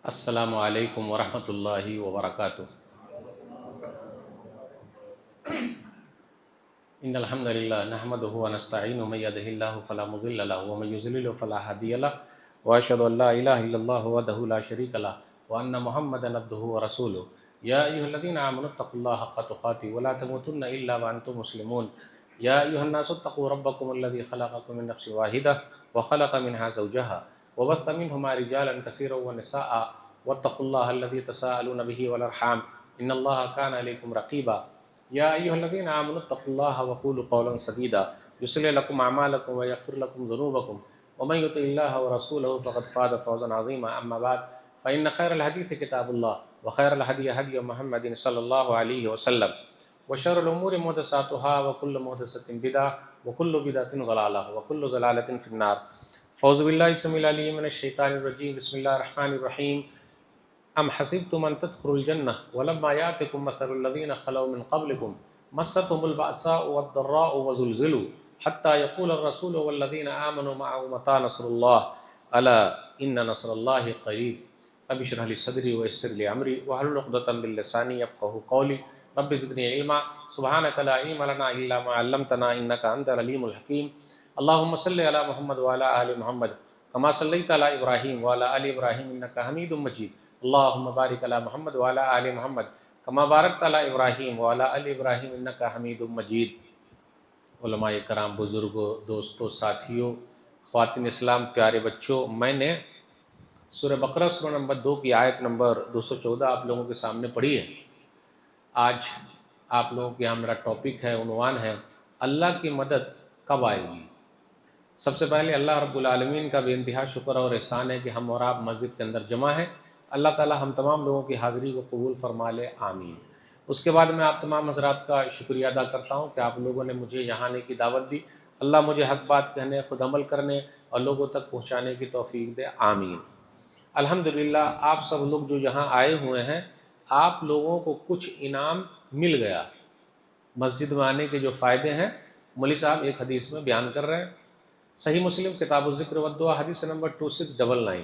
السلام علیکم ورحمۃ اللہ وبرکاتہ۔ ان الحمد للہ نحمده ونستعینه من يهده الله فلا مضل له ومن يضلل فلا هادي له واشهد ان لا اله الا الله وحده لا شريك له وان محمدا عبده ورسوله يا ايها الذين امنوا اتقوا الله حق تقاته ولا تموتن الا وانتم مسلمون يا ايها الناس اتقوا ربكم الذي خلقكم من نفس واحده وخلق منها زوجها وبث منهما رجالا كثيرا ونساء واتقوا الله الذي تساءلون به والارحام ان الله كان عليكم رقيبا يا أيها الذين آمنوا اتقوا الله وقولوا قولا سديدا يصلح لكم أعمالكم ويغفر لكم ذنوبكم ومن يطع الله ورسوله فقد فاز فوزا عظيما أما بعد فإن خير الحديث كتاب الله وخير الهدي هدي محمد صلى الله عليه وسلم وشر الأمور محدثاتها وكل محدثة بدعة وكل بدعة ضلالة وكل ضلالة في النار فأعوذ بالله السميع العليم من الشيطان الرجيم بسم الله الرحمن الرحيم ام حسبتم ان تدخلوا الجنة ولما يأتكم مثل الذين خلوا من قبلكم مستهم البأساء والضراء وزلزلوا حتى يقول الرسول والذين آمنوا معه متى نصر الله ألا إن نصر الله قريب رب اشرح لي صدري ويسر لي أمري واحلل عقدة من لساني يفقهوا قولي رب زدني علما سبحانك لا علم لنا إلا ما علمتنا إنك أنت العليم الحكيم اللهم صل على محمد وعلى آل محمد كما صليت على إبراهيم وعلى آل إبراهيم إنك حميد مجيد اللهم بارک علی محمد وعلی آل محمد کما بارکت علی ابراہیم وعلی آل ابراہیم انک حمید مجید۔ علماء کرام، بزرگوں، دوستوں، ساتھیوں، خواتین اسلام، پیارے بچوں، میں نے سورہ بقرہ سورہ نمبر 2 کی آیت نمبر 214 آپ لوگوں کے سامنے پڑھی ہے۔ آج آپ لوگوں کے یہاں میرا ٹاپک ہے، عنوان ہے اللہ کی مدد کب آئے گی۔ سب سے پہلے اللہ رب العالمین کا بے انتہا شکر اور احسان ہے کہ ہم اور آپ مسجد کے اندر جمع ہیں۔ اللہ تعالی ہم تمام لوگوں کی حاضری کو قبول فرما لے، آمین۔ اس کے بعد میں آپ تمام حضرات کا شکریہ ادا کرتا ہوں کہ آپ لوگوں نے مجھے یہاں آنے کی دعوت دی۔ اللہ مجھے حق بات کہنے، خود عمل کرنے اور لوگوں تک پہنچانے کی توفیق دے، آمین۔ الحمدللہ آپ سب لوگ جو یہاں آئے ہوئے ہیں، آپ لوگوں کو کچھ انعام مل گیا۔ مسجد میں آنے کے جو فائدے ہیں مولوی صاحب ایک حدیث میں بیان کر رہے ہیں۔ صحیح مسلم کتاب الذکر والدعا حدیث نمبر 2699،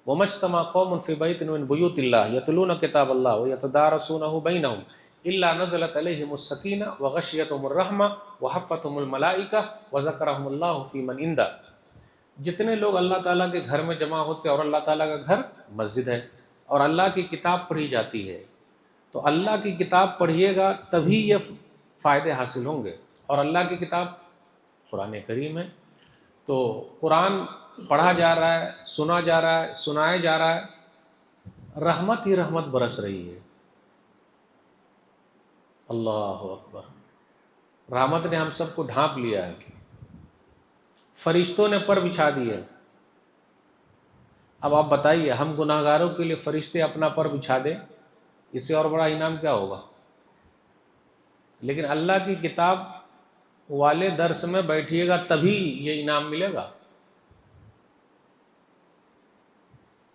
وَمَا اجْتَمَعَ قَوْمٌ فِي بَيْتٍ مِّن بُيُوتِ اللَّهِ يَتْلُونَ كِتَابَ اللَّهِ وَيَتَدَارَسُونَهُ بَيْنَهُمْ إِلَّا نَزَلَتْ عَلَيْهِمُ السَّكِينَةُ وَغَشِيَتْهُمُ الرَّحْمَةُ وَحَفَّتْهُمُ الْمَلَائِكَةُ وَذَكَرَهُمُ اللَّهُ فِي مَنْ عِندَهُ۔ جتنے لوگ اللہ تعالیٰ کے گھر میں جمع ہوتے ہیں، اور اللہ تعالیٰ کا گھر مسجد ہے، اور اللہ کی کتاب پڑھی جاتی ہے، تو اللہ کی کتاب پڑھیے گا تبھی یہ فائدے حاصل ہوں گے۔ اور اللہ کی کتاب قرآن کریم ہے، تو قرآن پڑھا جا رہا ہے، سنا جا رہا ہے، سنایا جا رہا ہے، رحمت ہی رحمت برس رہی ہے۔ اللہ اکبر، رحمت نے ہم سب کو ڈھانپ لیا ہے، فرشتوں نے پر بچھا دیا۔ اب آپ بتائیے، ہم گناہ گاروں کے لیے فرشتے اپنا پر بچھا دیں، اس سے اور بڑا انعام کیا ہوگا؟ لیکن اللہ کی کتاب والے درس میں بیٹھیے گا تبھی یہ انعام ملے گا۔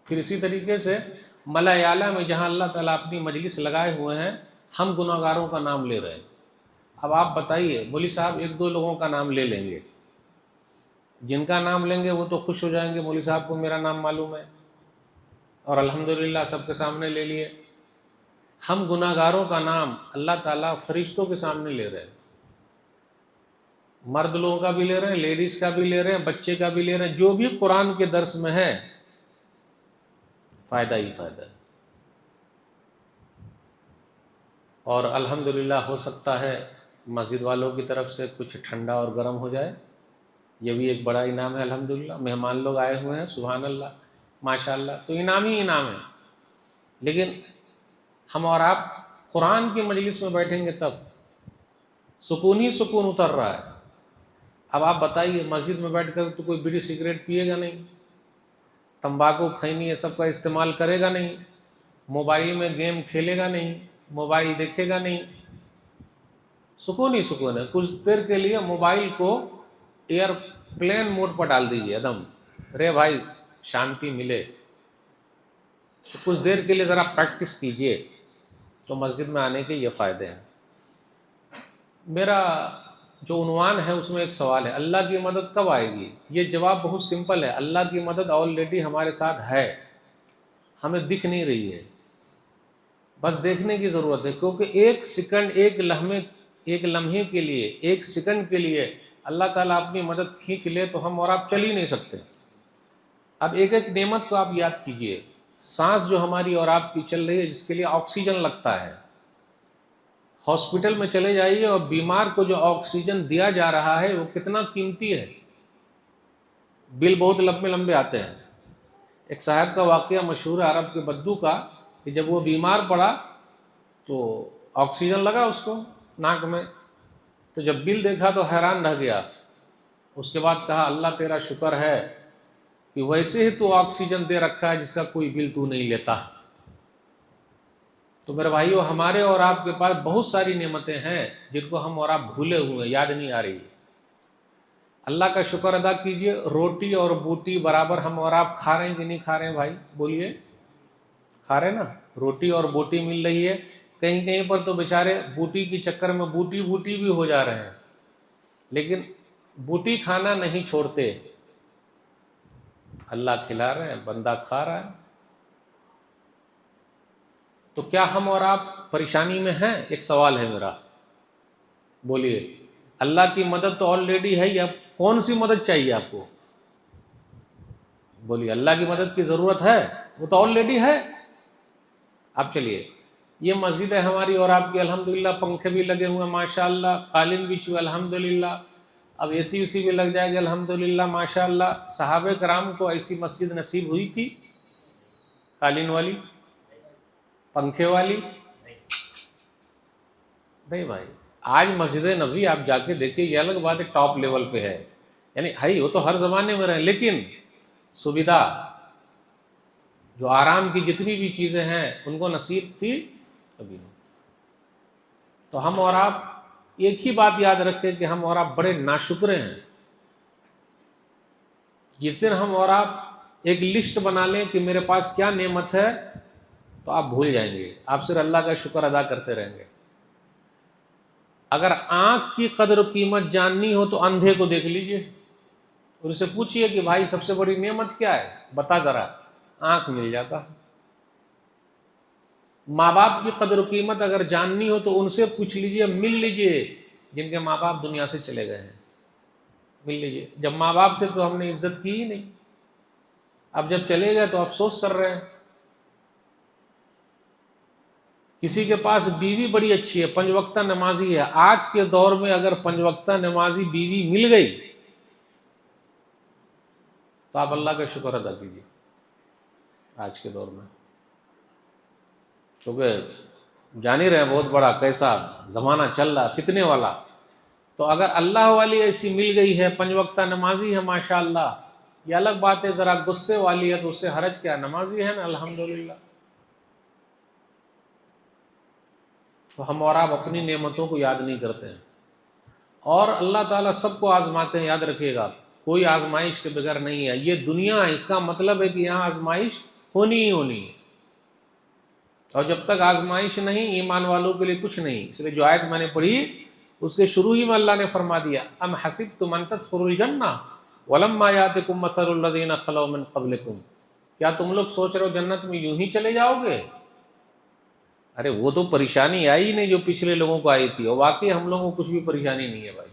پھر اسی طریقے سے ملأ اعلیٰ میں جہاں اللہ تعالیٰ اپنی مجلس لگائے ہوئے ہیں، ہم گناہ گاروں کا نام لے رہے ہیں۔ اب آپ بتائیے، مولوی صاحب ایک دو لوگوں کا نام لے لیں گے، جن کا نام لیں گے وہ تو خوش ہو جائیں گے، مولوی صاحب کو میرا نام معلوم ہے، اور الحمدللہ سب کے سامنے لے لیے۔ ہم گناہ گاروں کا نام اللہ تعالیٰ فرشتوں کے سامنے لے رہے ہیں، مرد لوگوں کا بھی لے رہے ہیں، لیڈیز کا بھی لے رہے ہیں، بچے کا بھی لے رہے ہیں، جو بھی قرآن کے درس میں ہے فائدہ ہی فائدہ ہے۔ اور الحمدللہ ہو سکتا ہے مسجد والوں کی طرف سے کچھ ٹھنڈا اور گرم ہو جائے، یہ بھی ایک بڑا انعام ہے۔ الحمدللہ مہمان لوگ آئے ہوئے ہیں، سبحان اللہ، ماشاءاللہ، تو انعام ہی انعام ہے۔ لیکن ہم اور آپ قرآن کی مجلس میں بیٹھیں گے تب سکون ہی سکون اتر رہا ہے۔ اب آپ بتائیے، مسجد میں بیٹھ کر تو کوئی بیڑی سگریٹ پیے گا نہیں، تمباکو کھینی یہ سب کا استعمال کرے گا نہیں، موبائل میں گیم کھیلے گا نہیں، موبائل دیکھے گا نہیں، سکون ہی سکون ہے۔ کچھ دیر کے لیے موبائل کو ایئر پلین موڈ پر ڈال دیجیے، ایک رے بھائی شانتی ملے، تو کچھ دیر کے لیے ذرا پریکٹس کیجیے، تو مسجد میں آنے کے یہ فائدے ہیں۔ میرا جو عنوان ہے اس میں ایک سوال ہے، اللہ کی مدد کب آئے گی؟ یہ جواب بہت سمپل ہے، اللہ کی مدد آلریڈی ہمارے ساتھ ہے۔ ہمیں دکھ نہیں رہی ہے، بس دیکھنے کی ضرورت ہے، کیونکہ ایک سیکنڈ، ایک لمحے کے لیے، ایک سیکنڈ کے لیے اللہ تعالیٰ اپنی مدد کھینچ لے تو ہم اور آپ چل ہی نہیں سکتے۔ اب ایک ایک نعمت کو آپ یاد کیجئے، سانس جو ہماری اور آپ کی چل رہی ہے، جس کے لیے آکسیجن لگتا ہے، ہاسپٹل میں چلے جائیے اور بیمار کو جو آکسیجن دیا جا رہا ہے وہ کتنا قیمتی ہے، بل بہت لمبے لمبے آتے ہیں۔ ایک صاحب کا واقعہ مشہور ہے عرب کے بدو کا، کہ جب وہ بیمار پڑا تو آکسیجن لگا اس کو ناک میں، تو جب بل دیکھا تو حیران رہ گیا۔ اس کے بعد کہا اللہ تیرا شکر ہے کہ ویسے ہی تو آکسیجن دے رکھا ہے جس کا کوئی بل تو نہیں لیتا۔ تو میرے بھائیو، ہمارے اور آپ کے پاس بہت ساری نعمتیں ہیں جن کو ہم اور آپ بھولے ہوئے ہیں، یاد نہیں آ رہی۔ اللہ کا شکر ادا کیجئے، روٹی اور بوٹی برابر ہم اور آپ کھا رہے ہیں کہ نہیں کھا رہے ہیں بھائی؟ بولیے، کھا رہے ہیں نا؟ روٹی اور بوٹی مل رہی ہے، کہیں کہیں پر تو بیچارے بوٹی کے چکر میں بوٹی بھی ہو جا رہے ہیں، لیکن بوٹی کھانا نہیں چھوڑتے۔ اللہ کھلا رہے ہیں، بندہ کھا رہا ہے، تو کیا ہم اور آپ پریشانی میں ہیں؟ ایک سوال ہے میرا، بولیے۔ اللہ کی مدد تو آلریڈی ہے، یا کون سی مدد چاہیے آپ کو؟ بولیے، اللہ کی مدد کی ضرورت ہے، وہ تو آلریڈی ہے۔ اب چلیے، یہ مسجد ہے ہماری اور آپ کی، الحمدللہ پنکھے بھی لگے ہوئے ہیں ماشاءاللہ، قالین بھی چھوئے الحمدللہ، اب اے سی بھی لگ جائے گی الحمدللہ ماشاءاللہ۔ صحابہ کرام کو ایسی مسجد نصیب ہوئی تھی، قالین والی، پنکھے والی؟ نہیں بھائی، آج مسجد نبوی آپ جا کے دیکھیں، یہ الگ بات ہے، ٹاپ لیول پہ ہے، یعنی ہے وہ تو ہر زمانے میں رہے، لیکن سویدھا، جو آرام کی جتنی بھی چیزیں ہیں ان کو نصیب تھی کبھی نہیں۔ تو ہم اور آپ ایک ہی بات یاد رکھیں کہ ہم اور آپ بڑے ناشکرے ہیں۔ جس دن ہم اور آپ ایک لسٹ بنا لیں کہ میرے پاس کیا نعمت ہے، تو آپ بھول جائیں گے، آپ صرف اللہ کا شکر ادا کرتے رہیں گے۔ اگر آنکھ کی قدر و قیمت جاننی ہو تو اندھے کو دیکھ لیجئے، ان سے پوچھئے کہ بھائی سب سے بڑی نعمت کیا ہے، بتا ذرا، آنکھ مل جاتا۔ ماں باپ کی قدر و قیمت اگر جاننی ہو تو ان سے پوچھ لیجئے، مل لیجئے، جن کے ماں باپ دنیا سے چلے گئے ہیں، مل لیجئے۔ جب ماں باپ تھے تو ہم نے عزت کی ہی نہیں، اب جب چلے گئے تو افسوس کر رہے ہیں۔ کسی کے پاس بیوی بڑی اچھی ہے، 5 وقتہ نمازی ہے، آج کے دور میں اگر 5 وقتہ نمازی بیوی مل گئی تو آپ اللہ کا شکر ادا کیجیے آج کے دور میں، کیونکہ جان ہی رہے ہیں بہت بڑا کیسا زمانہ چل رہا ہے، فتنے والا۔ تو اگر اللہ والی ایسی مل گئی ہے، 5 وقتہ نمازی ہے ماشاءاللہ، یہ الگ بات ہے، ذرا غصے والی ہے تو اس سے حرج کیا، نمازی ہے نا الحمدللہ۔ تو ہم اور آپ اپنی نعمتوں کو یاد نہیں کرتے ہیں، اور اللہ تعالیٰ سب کو آزماتے ہیں، یاد رکھیے گا، کوئی آزمائش کے بغیر نہیں ہے۔ یہ دنیا ہے، اس کا مطلب ہے کہ یہاں آزمائش ہونی ہی ہونی ہے، اور جب تک آزمائش نہیں، ایمان والوں کے لیے کچھ نہیں۔ اس لیے جو آیت میں نے پڑھی اس کے شروع ہی میں اللہ نے فرما دیا، ام حسبتم ان تدخلوا الجنہ ولما یاتکم مثل الذین خلوا من قبلکم، کیا تم لوگ سوچ رہے ہو جنت میں یوں ہی چلے جاؤ گے؟ ارے وہ تو پریشانی آئی نہیں جو پچھلے لوگوں کو آئی تھی، اور واقعی ہم لوگوں کو کچھ بھی پریشانی نہیں ہے بھائی۔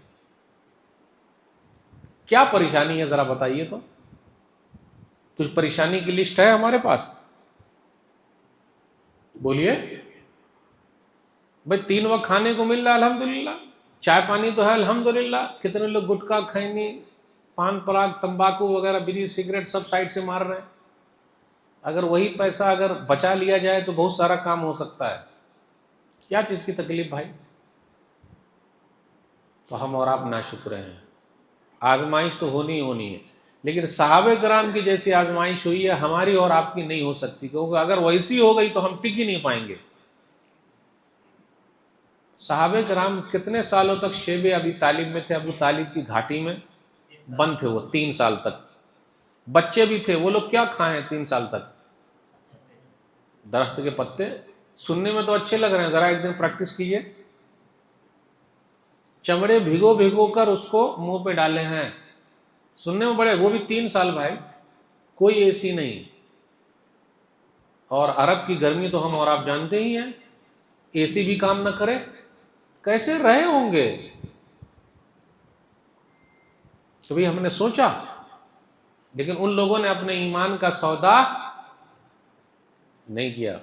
کیا پریشانی ہے ذرا بتائیے تو، کچھ پریشانی کی لسٹ ہے ہمارے پاس؟ بولیے بھائی، 3 وقت کھانے کو مل رہا ہے الحمدللہ، چائے پانی تو ہے الحمدللہ، کتنے لوگ گٹکا، کھینی، پان پراگ، تمباکو وغیرہ، بیڑی سگریٹ سب سائڈ سے مار رہے ہیں۔ اگر وہی پیسہ اگر بچا لیا جائے تو بہت سارا کام ہو سکتا ہے، کیا چیز کی تکلیف بھائی؟ تو ہم اور آپ ناشکرے ہیں، آزمائش تو ہونی ہی ہونی ہے، لیکن صحابہ کرام کی جیسی آزمائش ہوئی ہے ہماری اور آپ کی نہیں ہو سکتی، کیونکہ اگر ویسی ہو گئی تو ہم ٹک ہی نہیں پائیں گے۔ صحابہ کرام کتنے سالوں تک شیب ابی طالب میں تھے، ابو طالب کی گھاٹی میں بند تھے وہ 3 سال تک، بچے بھی تھے، وہ لوگ کیا کھائیں 3 سال تک؟ درخت کے پتے۔ سننے میں تو اچھے لگ رہے ہیں، ذرا ایک دن پریکٹس کیجئے، چمڑے بھگو بھگو کر اس کو منہ پہ ڈالے ہیں، سننے میں بڑے، وہ بھی 3 سال بھائی، کوئی اے سی نہیں، اور عرب کی گرمی تو ہم اور آپ جانتے ہی ہیں، اے سی بھی کام نہ کرے کیسے رہے ہوں گے؟ کبھی ہم نے سوچا؟ لیکن ان لوگوں نے اپنے ایمان کا سودا نہیں کیا۔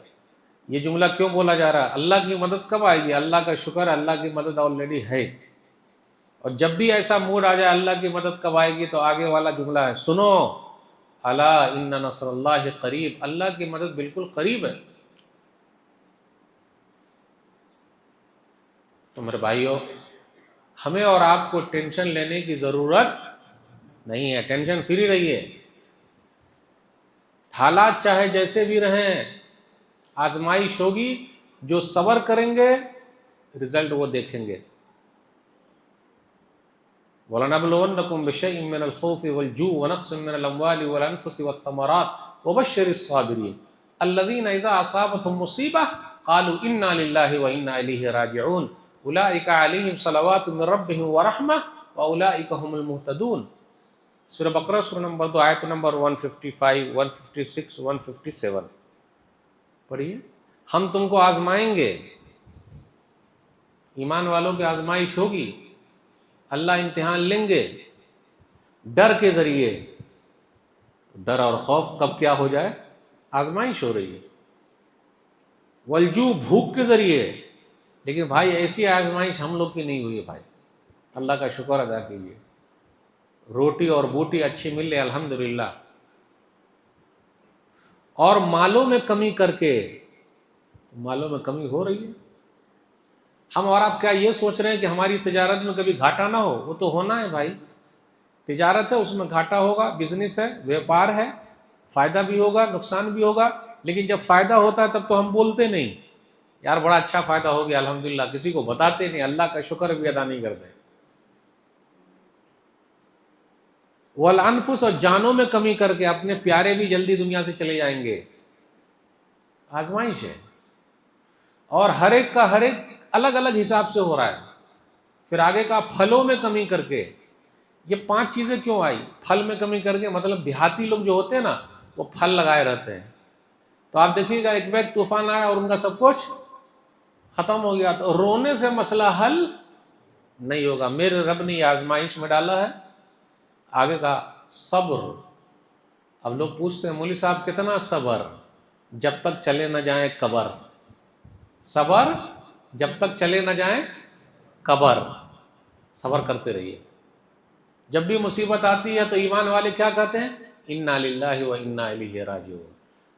یہ جملہ کیوں بولا جا رہا ہے؟ اللہ کی مدد کب آئے گی؟ اللہ کا شکر ہے، اللہ کی مدد آلریڈی ہے، اور جب بھی ایسا موڈ آ جائے اللہ کی مدد کب آئے گی تو آگے والا جملہ ہے، سنو الا ان نصر اللہ قریب، اللہ کی مدد بالکل قریب ہے۔ تو میرے بھائیوں، ہمیں اور آپ کو ٹینشن لینے کی ضرورت نہیں ہے، ٹینشن فری رہیے۔ حالات چاہے جیسے بھی رہیں، آزمائش ہوگی، جو صبر کریں گے رزلٹ وہ دیکھیں گے۔ وَلَنَبْلُوَنَّكُمْ بِشَيْءٍ مِّنَ الْخَوْفِ وَالْجُوعِ وَنَقْصٍ مِّنَ الْأَمْوَالِ وَالْأَنفُسِ وَالثَّمَرَاتِ وَبَشِّرِ الصَّابِرِينَ الَّذِينَ إِذَا أَصَابَتْهُم مُّصِيبَةٌ قَالُوا إِنَّا لِلَّهِ وَإِنَّا إِلَيْهِ رَاجِعُونَ أُولَٰئِكَ عَلَيْهِمْ صَلَوَاتٌ مِّن رَّبِّهِمْ وَرَحْمَةٌ وَأُولَٰئِكَ هُمُ الْمُهْتَدُونَ۔ سورہ بقرہ سورہ نمبر 2 آیت نمبر 155 156 157 پڑھیے۔ ہم تم کو آزمائیں گے، ایمان والوں کی آزمائش ہوگی، اللہ امتحان لیں گے ڈر کے ذریعے۔ ڈر اور خوف کب کیا ہو جائے؟ آزمائش ہو رہی ہے۔ والجوع بھوک کے ذریعے، لیکن بھائی ایسی آزمائش ہم لوگ کی نہیں ہوئی ہے بھائی، اللہ کا شکر ادا کیجیے، روٹی اور بوٹی اچھی مل رہی ہے الحمدللہ۔ اور مالوں میں کمی کر کے، مالوں میں کمی ہو رہی ہے۔ ہم اور آپ کیا یہ سوچ رہے ہیں کہ ہماری تجارت میں کبھی گھاٹا نہ ہو؟ وہ تو ہونا ہے بھائی، تجارت ہے اس میں گھاٹا ہوگا، بزنس ہے، ویپار ہے، فائدہ بھی ہوگا نقصان بھی ہوگا، لیکن جب فائدہ ہوتا ہے تب تو ہم بولتے نہیں، یار بڑا اچھا فائدہ ہو گیا الحمدللہ، کسی کو بتاتے نہیں، اللہ کا شکر بھی ادا نہیں کرتے۔ والانفس، اور جانوں میں کمی کر کے اپنے پیارے بھی جلدی دنیا سے چلے جائیں گے، آزمائش ہے، اور ہر ایک کا ہر ایک الگ الگ حساب سے ہو رہا ہے۔ پھر آگے کا پھلوں میں کمی کر کے، یہ 5 چیزیں کیوں آئی؟ پھل میں کمی کر کے مطلب دیہاتی لوگ جو ہوتے ہیں نا وہ پھل لگائے رہتے ہیں، تو آپ دیکھیے گا ایک بیگ طوفان آیا اور ان کا سب کچھ ختم ہو گیا، تو رونے سے مسئلہ حل نہیں ہوگا، میرے رب نے یہ آزمائش میں ڈالا ہے۔ آگے کا صبر، اب لوگ پوچھتے ہیں مولوی صاحب کتنا صبر؟ جب تک چلے نہ جائیں قبر، صبر جب تک چلے نہ جائیں قبر، صبر کرتے رہیے۔ جب بھی مصیبت آتی ہے تو ایمان والے کیا کہتے ہیں؟ انا للہ و انا الیہ راجعون،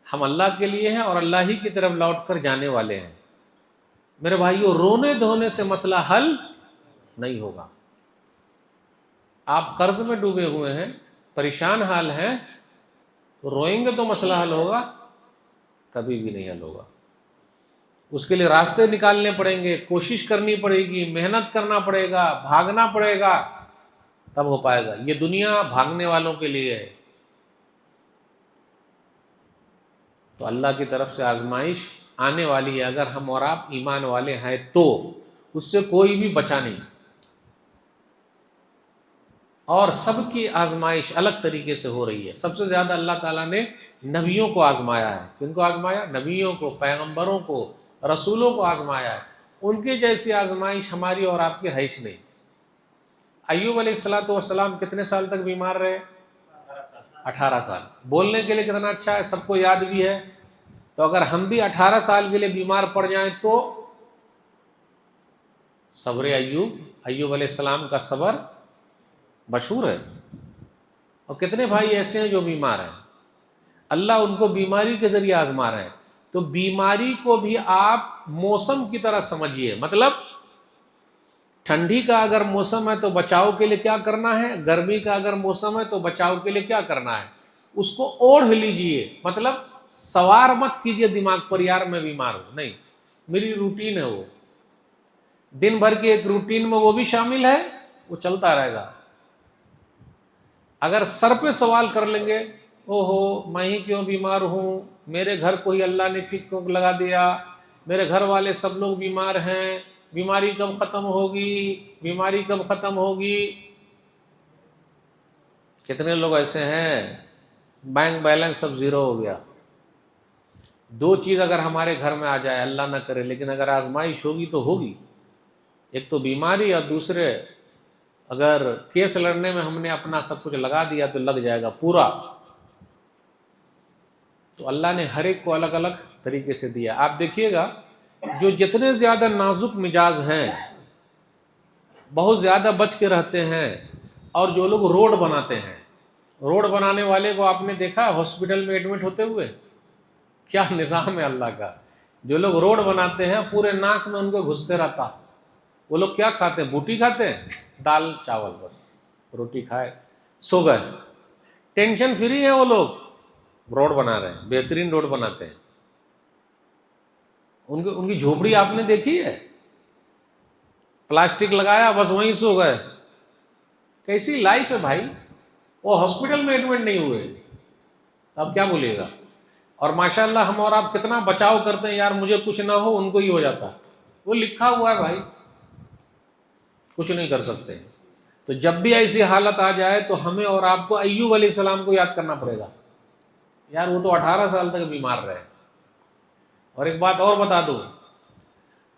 ہم اللہ کے لیے ہیں اور اللہ ہی کی طرف لوٹ کر جانے والے ہیں۔ میرے بھائیو، رونے دھونے سے مسئلہ حل نہیں ہوگا۔ آپ قرض میں ڈوبے ہوئے ہیں، پریشان حال ہیں، تو روئیں گے تو مسئلہ حل ہوگا؟ کبھی بھی نہیں حل ہوگا۔ اس کے لیے راستے نکالنے پڑیں گے، کوشش کرنی پڑے گی، محنت کرنا پڑے گا، بھاگنا پڑے گا، تب ہو پائے گا۔ یہ دنیا بھاگنے والوں کے لیے ہے۔ تو اللہ کی طرف سے آزمائش آنے والی ہے، اگر ہم اور آپ ایمان والے ہیں تو اس سے کوئی بھی بچا نہیں۔ اور سب کی آزمائش الگ طریقے سے ہو رہی ہے۔ سب سے زیادہ اللہ تعالیٰ نے نبیوں کو آزمایا ہے۔ کن کو آزمایا؟ نبیوں کو، پیغمبروں کو، رسولوں کو آزمایا ہے۔ ان کے جیسی آزمائش ہماری اور آپ کی حیث نہیں۔ ایوب علیہ السلام کتنے سال تک بیمار رہے؟ 18 سال۔ بولنے کے لیے کتنا اچھا ہے، سب کو یاد بھی ہے۔ تو اگر ہم بھی 18 سال کے لیے بیمار پڑ جائیں تو صبر ایوب علیہ السلام کا صبر مشہور ہے۔ اور کتنے بھائی ایسے ہیں جو بیمار ہیں، اللہ ان کو بیماری کے ذریعے آزما رہے ہیں۔ تو بیماری کو بھی آپ موسم کی طرح سمجھیے، مطلب ٹھنڈی کا اگر موسم ہے تو بچاؤ کے لیے کیا کرنا ہے، گرمی کا اگر موسم ہے تو بچاؤ کے لیے کیا کرنا ہے، اس کو اوڑھ لیجئے۔ مطلب سوار مت کیجئے دماغ پر یار میں بیمار ہوں، نہیں، میری روٹین ہے، وہ دن بھر کی ایک روٹین میں وہ بھی شامل ہے، وہ چلتا رہے گا۔ اگر سر پہ سوال کر لیں گے، او ہو میں ہی کیوں بیمار ہوں، میرے گھر کو ہی اللہ نے ٹک کیوں لگا دیا، میرے گھر والے سب لوگ بیمار ہیں، بیماری کب ختم ہوگی، بیماری کب ختم ہوگی۔ کتنے لوگ ایسے ہیں بینک بیلنس سب زیرو ہو گیا، دو چیز اگر ہمارے گھر میں آ جائے، اللہ نہ کرے لیکن اگر آزمائش ہوگی تو ہوگی، ایک تو بیماری، اور دوسرے اگر کیس لڑنے میں ہم نے اپنا سب کچھ لگا دیا تو لگ جائے گا پورا۔ تو اللہ نے ہر ایک کو الگ الگ طریقے سے دیا۔ آپ دیکھیے گا جو جتنے زیادہ نازک مزاج ہیں، بہت زیادہ بچ کے رہتے ہیں، اور جو لوگ روڈ بناتے ہیں، روڈ بنانے والے کو آپ نے دیکھا ہاسپٹل میں ایڈمٹ ہوتے ہوئے؟ کیا نظام ہے اللہ کا! جو لوگ روڈ بناتے ہیں پورے ناک میں ان کو گھستے رہتا، وہ لوگ کیا کھاتے ہیں؟ بوٹی کھاتے ہیں، دال چاول، بس روٹی کھائے سو گئے، ٹینشن فری ہے وہ لوگ، روڈ بنا رہے ہیں، بہترین روڈ بناتے ہیں۔ ان کی جھوپڑی آپ نے دیکھی ہے؟ پلاسٹک لگایا بس وہیں سو گئے۔ کیسی لائف ہے بھائی! وہ ہاسپٹل میں ایڈمٹ نہیں ہوئے، اب کیا بولیے گا؟ اور ماشاءاللہ ہم اور آپ کتنا بچاؤ کرتے ہیں، یار مجھے کچھ نہ ہو، ان کو ہی ہو جاتا، وہ لکھا ہوا ہے بھائی، کچھ نہیں کر سکتے۔ تو جب بھی ایسی حالت آ جائے تو ہمیں اور آپ کو ایوب علیہ السلام کو یاد کرنا پڑے گا۔ یار وہ تو 18 سال تک بیمار رہے۔ اور ایک بات اور بتا دوں،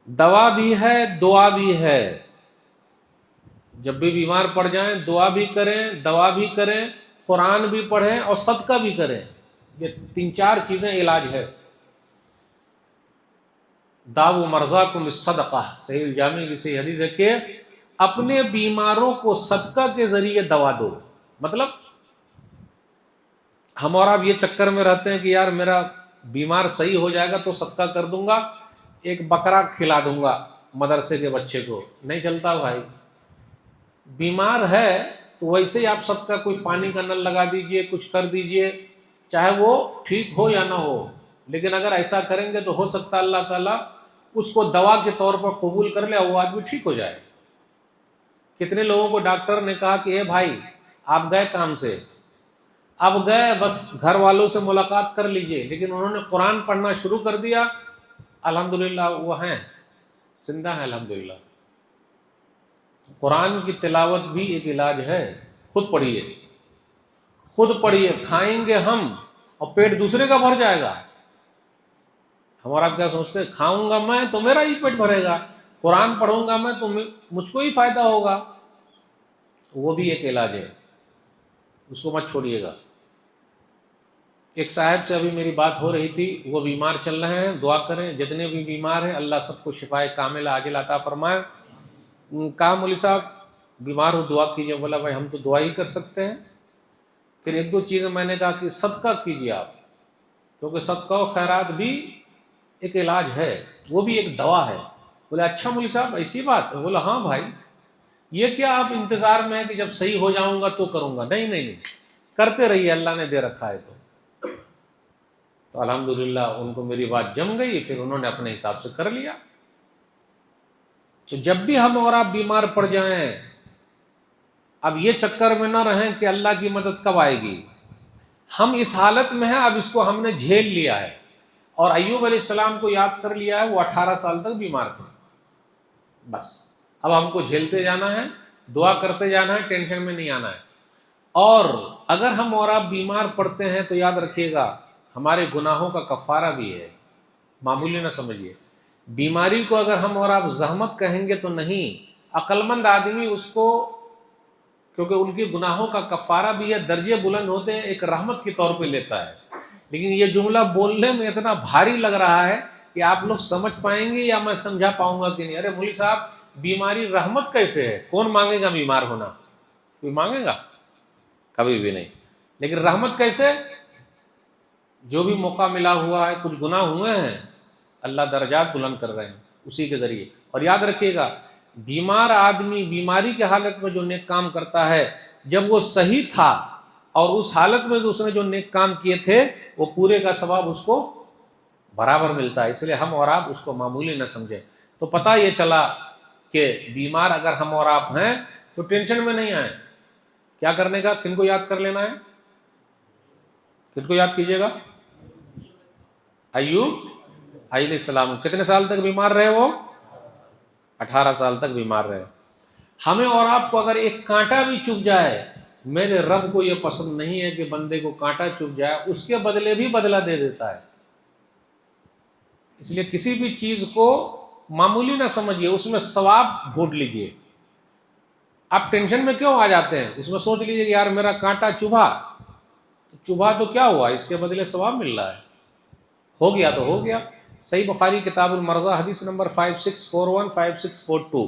دوا بھی ہے دعا بھی ہے۔ جب بھی بیمار پڑ جائیں دعا بھی کریں، دوا بھی کریں، قرآن بھی پڑھیں اور صدقہ بھی کریں۔ یہ 3-4 چیزیں علاج ہے۔ داؤ مرضاکم بالصدقہ، صحیح الجامع کی صحیح حدیث ہے کہ اپنے بیماروں کو صدقہ کے ذریعے دوا دو۔ مطلب ہم اور آپ یہ چکر میں رہتے ہیں کہ یار میرا بیمار صحیح ہو جائے گا تو صدقہ کر دوں گا، ایک بکرا کھلا دوں گا مدرسے کے بچے کو، نہیں چلتا بھائی۔ بیمار ہے تو ویسے ہی آپ صدقہ، کوئی پانی کا نل لگا دیجئے، کچھ کر دیجئے، چاہے وہ ٹھیک ہو یا نہ ہو، لیکن اگر ایسا کریں گے تو ہو سکتا ہے اللہ تعالیٰ اس کو دوا کے طور پر قبول کر لے اور وہ آدمی ٹھیک ہو جائے۔ کتنے لوگوں کو ڈاکٹر نے کہا کہ اے بھائی آپ گئے کام سے، اب گئے بس گھر والوں سے ملاقات کر لیجئے، لیکن انہوں نے قرآن پڑھنا شروع کر دیا، الحمدللہ وہ ہیں، زندہ ہیں الحمدللہ۔ قرآن کی تلاوت بھی ایک علاج ہے۔ خود پڑھیے، خود پڑھیے، کھائیں گے ہم اور پیٹ دوسرے کا بھر جائے گا۔ ہم اور آپ کیا سوچتے ہیں؟ کھاؤں گا میں تو میرا ہی پیٹ بھرے گا، قرآن پڑھوں گا میں تو مجھ کو ہی فائدہ ہوگا۔ وہ بھی ایک علاج ہے، اس کو مت چھوڑیے گا۔ ایک صاحب سے ابھی میری بات ہو رہی تھی، وہ بیمار چل رہے ہیں، دعا کریں جتنے بھی بیمار ہیں اللہ سب کو شفائے کاملہ عاجلہ عطا فرمائے۔ کہا مولوی صاحب بیمار ہو دعا کیجئے، بولا بھائی ہم تو دعا ہی کر سکتے ہیں۔ پھر 1-2 چیزیں میں نے کہا کہ صدقہ کیجئے آپ، کیونکہ صدقہ و خیرات بھی ایک علاج ہے، وہ بھی ایک دوا ہے۔ بولے اچھا مولوی صاحب ایسی بات؟ بولا ہاں بھائی، یہ کیا آپ انتظار میں ہے کہ جب صحیح ہو جاؤں گا تو کروں گا؟ نہیں نہیں نہیں، کرتے رہیے، اللہ نے دے رکھا ہے تو الحمدللہ ان کو میری بات جم گئی، پھر انہوں نے اپنے حساب سے کر لیا۔ تو جب بھی ہم اور آپ بیمار پڑ جائیں، اب یہ چکر میں نہ رہیں کہ اللہ کی مدد کب آئے گی، ہم اس حالت میں ہیں، اب اس کو ہم نے جھیل لیا ہے۔ اور ایوب علیہ السلام کو یاد کر لیا ہے، وہ 18 سال تک بیمار تھے، بس اب ہم کو جھیلتے جانا ہے، دعا کرتے جانا ہے، ٹینشن میں نہیں آنا ہے۔ اور اگر ہم اور آپ بیمار پڑتے ہیں تو یاد رکھیے گا ہمارے گناہوں کا کفارہ بھی ہے، معمولی نہ سمجھیے۔ بیماری کو اگر ہم اور آپ زحمت کہیں گے تو نہیں، عقل مند آدمی اس کو، کیونکہ ان کی گناہوں کا کفارہ بھی ہے، درجے بلند ہوتے ہیں، ایک رحمت کے طور پہ لیتا ہے۔ لیکن یہ جملہ بولنے میں اتنا بھاری لگ رہا ہے کہ آپ لوگ سمجھ پائیں گے یا میں سمجھا پاؤں گا کہ نہیں؟ ارے مولوی صاحب بیماری رحمت کیسے ہے؟ کون مانگے گا بیمار ہونا؟ کوئی مانگے گا؟ کبھی بھی نہیں۔ لیکن رحمت کیسے؟ جو بھی موقع ملا ہوا ہے، کچھ گناہ ہوئے ہیں، اللہ درجات بلند کر رہے ہیں اسی کے ذریعے۔ اور یاد رکھیے گا بیمار آدمی بیماری کے حالت میں جو نیک کام کرتا ہے، جب وہ صحیح تھا اور اس حالت میں اس نے جو نیک کام کیے تھے وہ پورے کا ثواب اس کو برابر ملتا ہے۔ اس لیے ہم اور آپ اس کو معمولی نہ سمجھیں۔ تو پتہ یہ چلا کہ بیمار اگر ہم اور آپ ہیں تو ٹینشن میں نہیں آئیں۔ کیا کرنے کا؟ کن کو یاد کر لینا ہے؟ کن کو یاد کیجئے گا؟ ایوب علیہ السلام۔ کتنے سال تک بیمار رہے وہ؟ 18 سال تک بیمار رہے۔ ہمیں اور آپ کو اگر ایک کانٹا بھی چبھ جائے، میرے رب کو یہ پسند نہیں ہے کہ بندے کو کانٹا چبھ جائے، اس کے بدلے بھی بدلہ دے دیتا ہے۔ اس لیے کسی بھی چیز کو معمولی نہ سمجھیے، اس میں ثواب ڈھونڈ لیجیے۔ آپ ٹینشن میں کیوں آ جاتے ہیں؟ اس میں سوچ لیجیے کہ یار میرا کانٹا چبھا، چبھا تو کیا ہوا، اس کے بدلے ثواب مل رہا ہے، ہو گیا تو ہو گیا۔ صحیح بخاری کتاب المرضى حدیث نمبر 5641 5642،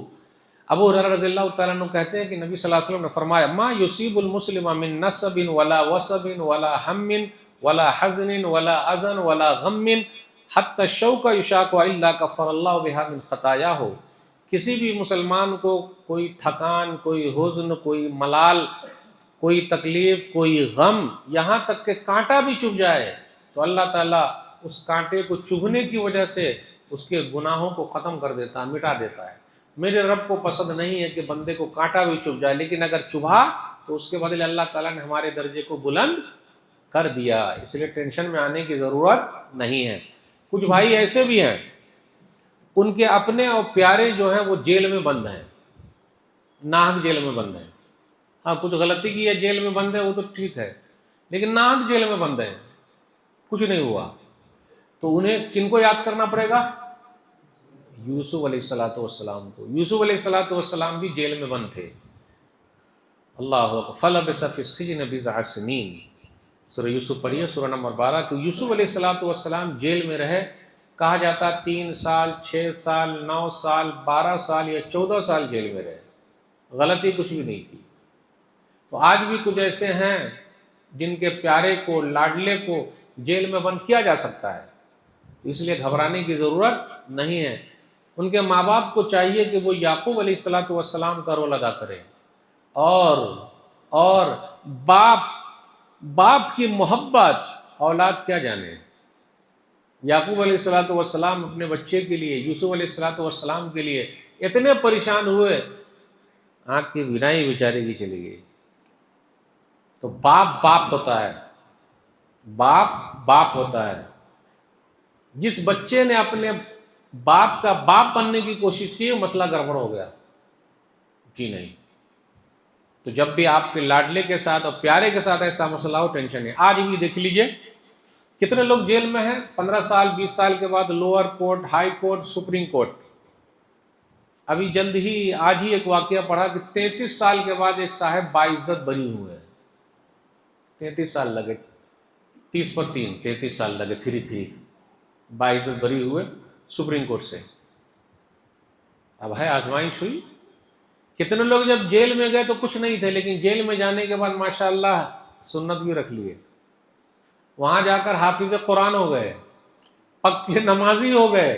ابو ہریرہ رضی اللہ تعالیٰ عنہ کہتے ہیں کہ نبی صلی اللہ علیہ وسلم نے فرمایا ما یصیب المسلم من نصب ولا وصب ولا ہم ولا حزن ولا اذن ولا غم حتی الشوک یشاک الا کفر اللہ بها من خطایاہ۔ کسی بھی مسلمان کو کوئی تھکان، کوئی حزن، کوئی ملال، کوئی تکلیف، کوئی غم، یہاں تک کہ کانٹا بھی چبھ جائے تو اللہ تعالیٰ اس کانٹے کو چبھنے کی وجہ سے اس کے گناہوں کو ختم کر دیتا ہے، مٹا دیتا ہے۔ میرے رب کو پسند نہیں ہے کہ بندے کو کانٹا بھی چبھ جائے، لیکن اگر چبھا تو اس کے بدلے اللہ تعالیٰ نے ہمارے درجے کو بلند کر دیا، اس لیے ٹینشن میں آنے کی ضرورت نہیں ہے۔ کچھ بھائی ایسے بھی ہیں، ان کے اپنے اور پیارے جو ہیں وہ جیل میں بند ہیں، ناحق جیل میں بند ہیں۔ ہاں کچھ غلطی کی ہے جیل میں بند ہے وہ تو ٹھیک ہے، لیکن ناحق جیل میں بند ہے، کچھ نہیں ہوا، تو انہیں کن کو یاد کرنا پڑے گا؟ یوسف علیہ السلام کو۔ یوسف علیہ السلام بھی جیل میں بند تھے۔ اللہ اکبر، فلبث فی السجن بضع سنین، سورہ یوسف پڑھیے سورہ نمبر 12۔ تو یوسف علیہ السلام جیل میں رہے، کہا جاتا 3 سال 6 سال 9 سال 12 سال یا 14 سال جیل میں رہے، غلطی کچھ بھی نہیں تھی۔ تو آج بھی کچھ ایسے ہیں جن کے پیارے کو، لاڈلے کو جیل میں بند کیا جا سکتا ہے، اس لیے گھبرانے کی ضرورت نہیں ہے۔ ان کے ماں باپ کو چاہیے کہ وہ یعقوب علیہ السلام کا رول ادا کریں، اور باپ کی محبت اولاد کیا جانے۔ یعقوب علیہ السلام اپنے بچے کے لیے، یوسف علیہ السلام کے لیے اتنے پریشان ہوئے، آنکھ کی بینائی بیچارے کی چلی گئی۔ تو باپ ہوتا ہے، باپ ہوتا ہے۔ جس بچے نے اپنے باپ کا باپ بننے کی کوشش کی مسئلہ گڑبڑ ہو گیا، جی نہیں۔ تو جب بھی آپ کے لاڈلے کے ساتھ اور پیارے کے ساتھ ایسا مسئلہ ہو، ٹینشن ہے۔ آج بھی دیکھ لیجئے کتنے لوگ جیل میں ہیں، 15 سال 20 سال کے بعد lower court, high court, supreme court. ابھی جلد ہی آج ہی ایک واقعہ پڑھا کہ 33 سال کے بعد ایک صاحب باعزت بری ہوئے، 33 سال لگے، 30 پر 3 33 سال لگے، 3 باعزت بری ہوئے سپریم کورٹ سے۔ اب ہے آزمائش ہوئی۔ کتنے لوگ جب جیل میں گئے تو کچھ نہیں تھے، لیکن جیل میں جانے کے بعد ماشاءاللہ سنت بھی رکھ لیے، وہاں جا کر حافظ قرآن ہو گئے، پکے نمازی ہو گئے۔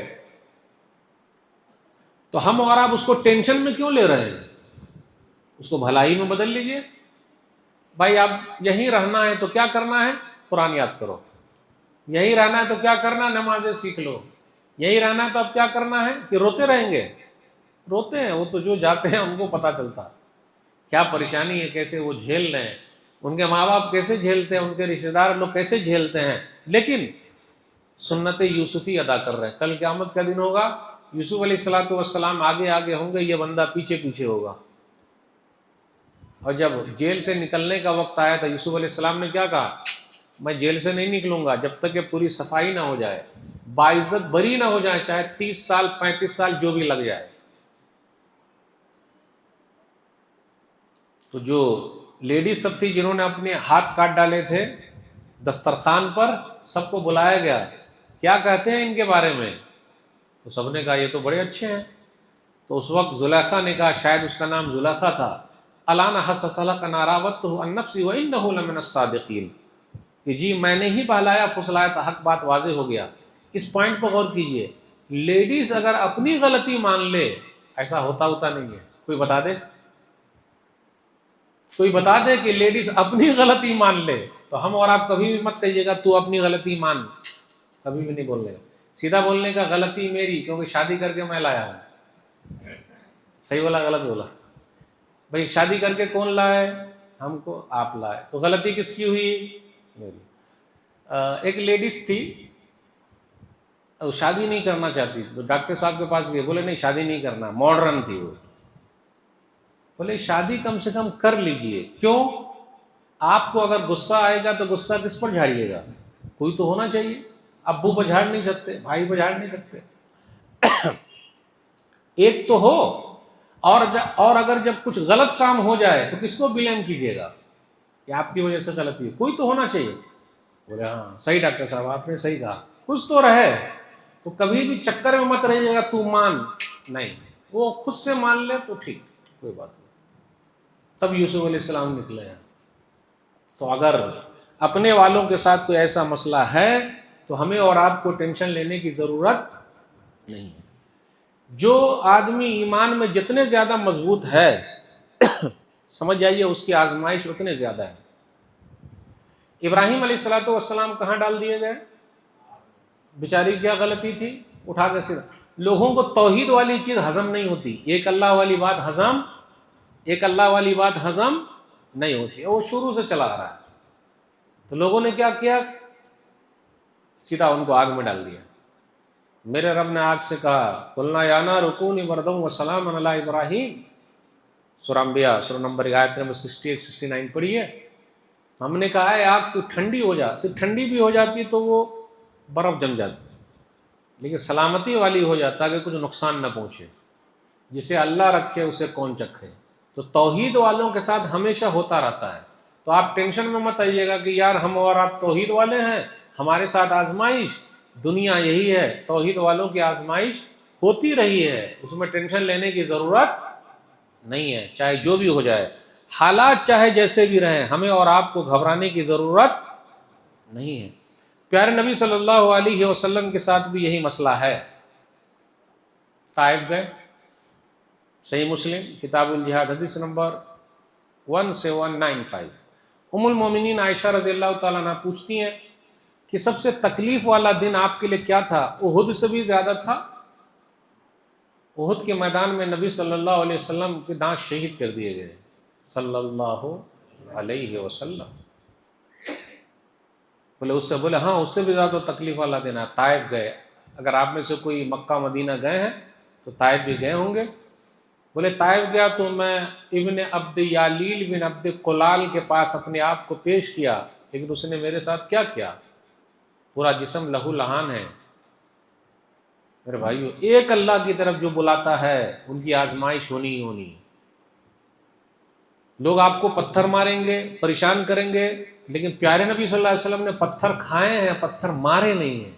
تو ہم اور آپ اس کو ٹینشن میں کیوں لے رہے ہیں؟ اس کو بھلائی میں بدل لیجئے۔ بھائی اب یہیں رہنا ہے تو کیا کرنا ہے؟ قرآن یاد کرو۔ یہی رہنا ہے تو کیا کرنا ہے؟ نمازیں سیکھ لو۔ یہی رہنا ہے تو اب کیا کرنا ہے کہ روتے رہیں گے؟ روتے ہیں وہ تو، جو جاتے ہیں ان کو پتہ چلتا کیا پریشانی ہے، کیسے وہ جھیل رہے ہیں، ان کے ماں باپ کیسے جھیلتے ہیں، ان کے رشتہ دار لوگ کیسے جھیلتے ہیں، لیکن سنت یوسفی ادا کر رہے ہیں۔ کل قیامت کا دن ہوگا، یوسف علیہ السلام آگے آگے ہوں گے، یہ بندہ پیچھے پیچھے ہوگا۔ اور جب جیل سے نکلنے کا وقت آیا تھا، یوسف علیہ السلام نے کیا کہا؟ میں جیل سے نہیں نکلوں گا جب تک کہ پوری صفائی نہ ہو جائے، باعزت بری نہ ہو جائے، چاہے 30 سال 35 سال جو بھی لگ جائے۔ تو جو لیڈیز سب تھی جنہوں نے اپنے ہاتھ کاٹ ڈالے تھے دسترخوان پر، سب کو بلایا گیا، کیا کہتے ہیں ان کے بارے میں؟ تو سب نے کہا یہ تو بڑے اچھے ہیں۔ تو اس وقت زلیخا نے کہا، شاید اس کا نام زلیخا تھا، الان حسس لک ان راودته عن نفسی وانه لمن الصادقین، کہ جی میں نے ہی بہلایا پھسلایا تو حق بات واضح ہو گیا۔ اس پوائنٹ پر غور کیجئے، لیڈیز اگر اپنی غلطی مان لے، ایسا ہوتا نہیں ہے۔ کوئی بتا دے، کوئی بتا دے کہ لیڈیز اپنی غلطی مان لے، تو ہم اور آپ کبھی بھی مت کہیے گا تو اپنی غلطی مان، کبھی بھی نہیں بولنے کا۔ سیدھا بولنے کا غلطی میری، کیونکہ شادی کر کے میں لایا ہوں۔ صحیح بولا غلط بولا؟ بھئی شادی کر کے کون لائے؟ ہم کو آپ لائے، تو غلطی کس کی ہوئی؟ میری۔ ایک لیڈیز تھی، وہ شادی نہیں کرنا چاہتی، تو ڈاکٹر صاحب کے پاس گئے، بولے نہیں شادی نہیں کرنا، ماڈرن تھی وہ۔ بولے شادی کم سے کم کر لیجئے۔ کیوں؟ آپ کو اگر غصہ آئے گا تو غصہ کس پر جھاڑیے گا؟ کوئی تو ہونا چاہیے۔ ابو کو جھاڑ نہیں سکتے، بھائی کو جھاڑ نہیں سکتے، ایک تو ہو، اور اگر جب کچھ غلط کام ہو جائے تو کس کو بلیم کیجیے گا کہ آپ کی وجہ سے غلطی ہے؟ کوئی تو ہونا چاہیے۔ بولے ہاں صحیح ڈاکٹر صاحب آپ نے صحیح کہا، کچھ تو رہے۔ تو کبھی بھی چکر میں مت رہیے گا تو مان، نہیں، وہ خود سے مان لے تو ٹھیک، کوئی بات نہیں۔ تب یوسف علیہ السلام نکلے ہیں۔ تو اگر اپنے والوں کے ساتھ کوئی ایسا مسئلہ ہے تو ہمیں اور آپ کو ٹینشن لینے کی ضرورت نہیں ہے۔ جو آدمی ایمان میں جتنے زیادہ مضبوط ہے سمجھ جائیے اس کی آزمائش اتنے زیادہ ہے۔ ابراہیم علیہ السلام کہاں ڈال دیے گئے؟ بیچاری کیا غلطی تھی؟ اٹھا کے سر۔ لوگوں کو توحید والی چیز ہضم نہیں ہوتی، ایک اللہ والی بات ہضم نہیں ہوتی، وہ شروع سے چلا آ رہا ہے۔ تو لوگوں نے کیا کیا؟ سیدھا ان کو آگ میں ڈال دیا۔ میرے رب نے آگ سے کہا قلنا یا نار کونی بردا وسلام علی ابراہیم، سورہ انبیاء سورہ نمبر آیت نمبر 68 69 پڑھیے۔ ہم نے کہا ہے آگ تو ٹھنڈی ہو جا، صرف ٹھنڈی بھی ہو جاتی تو وہ برف جم جاتی، لیکن سلامتی والی ہو جاتا کہ کچھ نقصان نہ پہنچے۔ جسے اللہ رکھے اسے کون چکھے۔ تو توحید والوں کے ساتھ ہمیشہ ہوتا رہتا ہے۔ تو آپ ٹینشن میں مت آئیے گا کہ یار ہم اور آپ توحید والے ہیں، ہمارے ساتھ آزمائش، دنیا یہی ہے، توحید والوں کی آزمائش ہوتی رہی ہے، اس میں ٹینشن لینے کی ضرورت نہیں ہے، چاہے جو بھی ہو جائے، حالات چاہے جیسے بھی رہیں، ہمیں اور آپ کو گھبرانے کی ضرورت نہیں ہے۔ پیارے نبی صلی اللہ علیہ وسلم کے ساتھ بھی یہی مسئلہ ہے۔ طائف گئے، صحیح مسلم کتاب الجہاد حدیث نمبر 1795۔ ام المومنین عائشہ رضی اللہ تعالیٰ عنہ پوچھتی ہیں کہ سب سے تکلیف والا دن آپ کے لیے کیا تھا؟ احد سے بھی زیادہ تھا۔ احد کے میدان میں نبی صلی اللہ علیہ وسلم کے دانت شہید کر دیے گئے، صلی اللہ علیہ وسلم۔ بولے اس سے، بولے ہاں اس سے بھی زیادہ تکلیف والا دن ہے، طائف گئے۔ اگر آپ میں سے کوئی مکہ مدینہ گئے ہیں تو طائف بھی گئے ہوں گے۔ بولے طائف گیا تو میں ابن عبد یالیل بن عبد قلال کے پاس اپنے آپ کو پیش کیا، لیکن اس نے میرے ساتھ کیا کیا؟ پورا جسم لہو لہان ہے۔ میرے بھائیو، ایک اللہ کی طرف جو بلاتا ہے ان کی آزمائش ہونی ہی ہونی۔ لوگ آپ کو پتھر ماریں گے، پریشان کریں گے، لیکن پیارے نبی صلی اللہ علیہ وسلم نے پتھر کھائے ہیں، پتھر مارے نہیں ہیں۔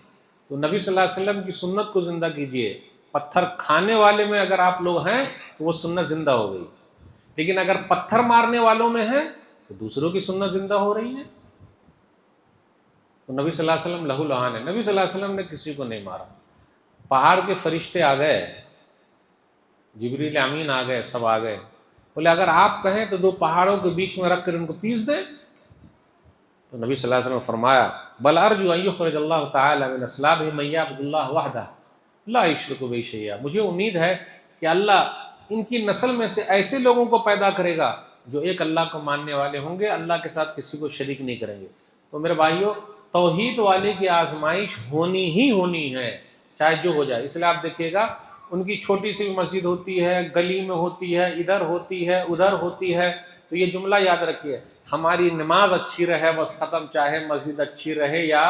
تو نبی صلی اللہ علیہ وسلم کی سنت کو زندہ کیجئے۔ پتھر کھانے والے میں اگر آپ لوگ ہیں تو وہ سنت زندہ ہو گئی، لیکن اگر پتھر مارنے والوں میں ہیں تو دوسروں کی سنت زندہ ہو رہی ہے۔ تو نبی صلی اللہ علیہ وسلم لہو لہان ہے، نبی صلی اللہ علیہ وسلم نے کسی کو نہیں مارا۔ پہاڑ کے فرشتے آ گئے، جبریل امین آ گئے، سب آ گئے۔ بولے اگر آپ کہیں تو دو پہاڑوں کے بیچ میں رکھ کر ان کو پیس دیں۔ تو نبی صلی اللہ علیہ وسلم نے فرمایا بل ارجو ان یخرج اللہ تعالی من اصلابہ من یعبد اللہ وحدہ لا یشرک بہ شیئا۔ مجھے امید ہے کہ اللہ ان کی نسل میں سے ایسے لوگوں کو پیدا کرے گا جو ایک اللہ کو ماننے والے ہوں گے، اللہ کے ساتھ کسی کو شریک نہیں کریں گے۔ تو میرے بھائیو، توحید والے کی آزمائش ہونی ہی ہونی ہے، چاہے جو ہو جائے۔ اس لیے آپ دیکھیے گا ان کی چھوٹی سی مسجد ہوتی ہے، گلی میں ہوتی ہے، ادھر ہوتی ہے، ادھر ہوتی ہے، تو یہ جملہ یاد رکھیے، ہماری نماز اچھی رہے بس ختم، چاہے مسجد اچھی رہے یا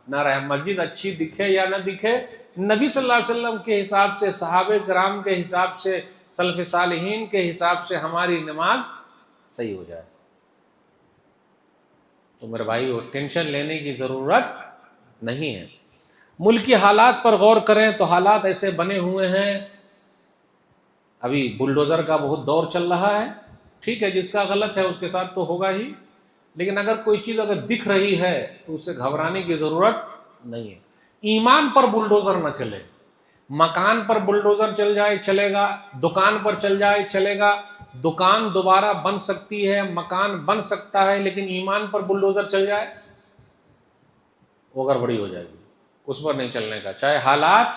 نہ رہے، مسجد اچھی دکھے یا نہ دکھے، نبی صلی اللہ علیہ وسلم کے حساب سے، صحابہ کرام کے حساب سے، سلف صالحین کے حساب سے ہماری نماز صحیح ہو جائے۔ تو میرے بھائیو، ٹینشن لینے کی ضرورت نہیں ہے۔ ملکی حالات پر غور کریں تو حالات ایسے بنے ہوئے ہیں، ابھی بلڈوزر کا بہت دور چل رہا ہے، ٹھیک ہے، جس کا غلط ہے اس کے ساتھ تو ہوگا ہی، لیکن اگر کوئی چیز اگر دکھ رہی ہے تو اسے گھبرانے کی ضرورت نہیں ہے۔ ایمان پر بلڈوزر نہ چلے، مکان پر بلڈوزر چل جائے چلے گا، دکان پر چل جائے چلے گا، دکان دوبارہ بن سکتی ہے، مکان بن سکتا ہے، لیکن ایمان پر بلڈوزر چل جائے وہ گڑبڑی ہو جائے گی، اس پر نہیں چلنے کا، چاہے حالات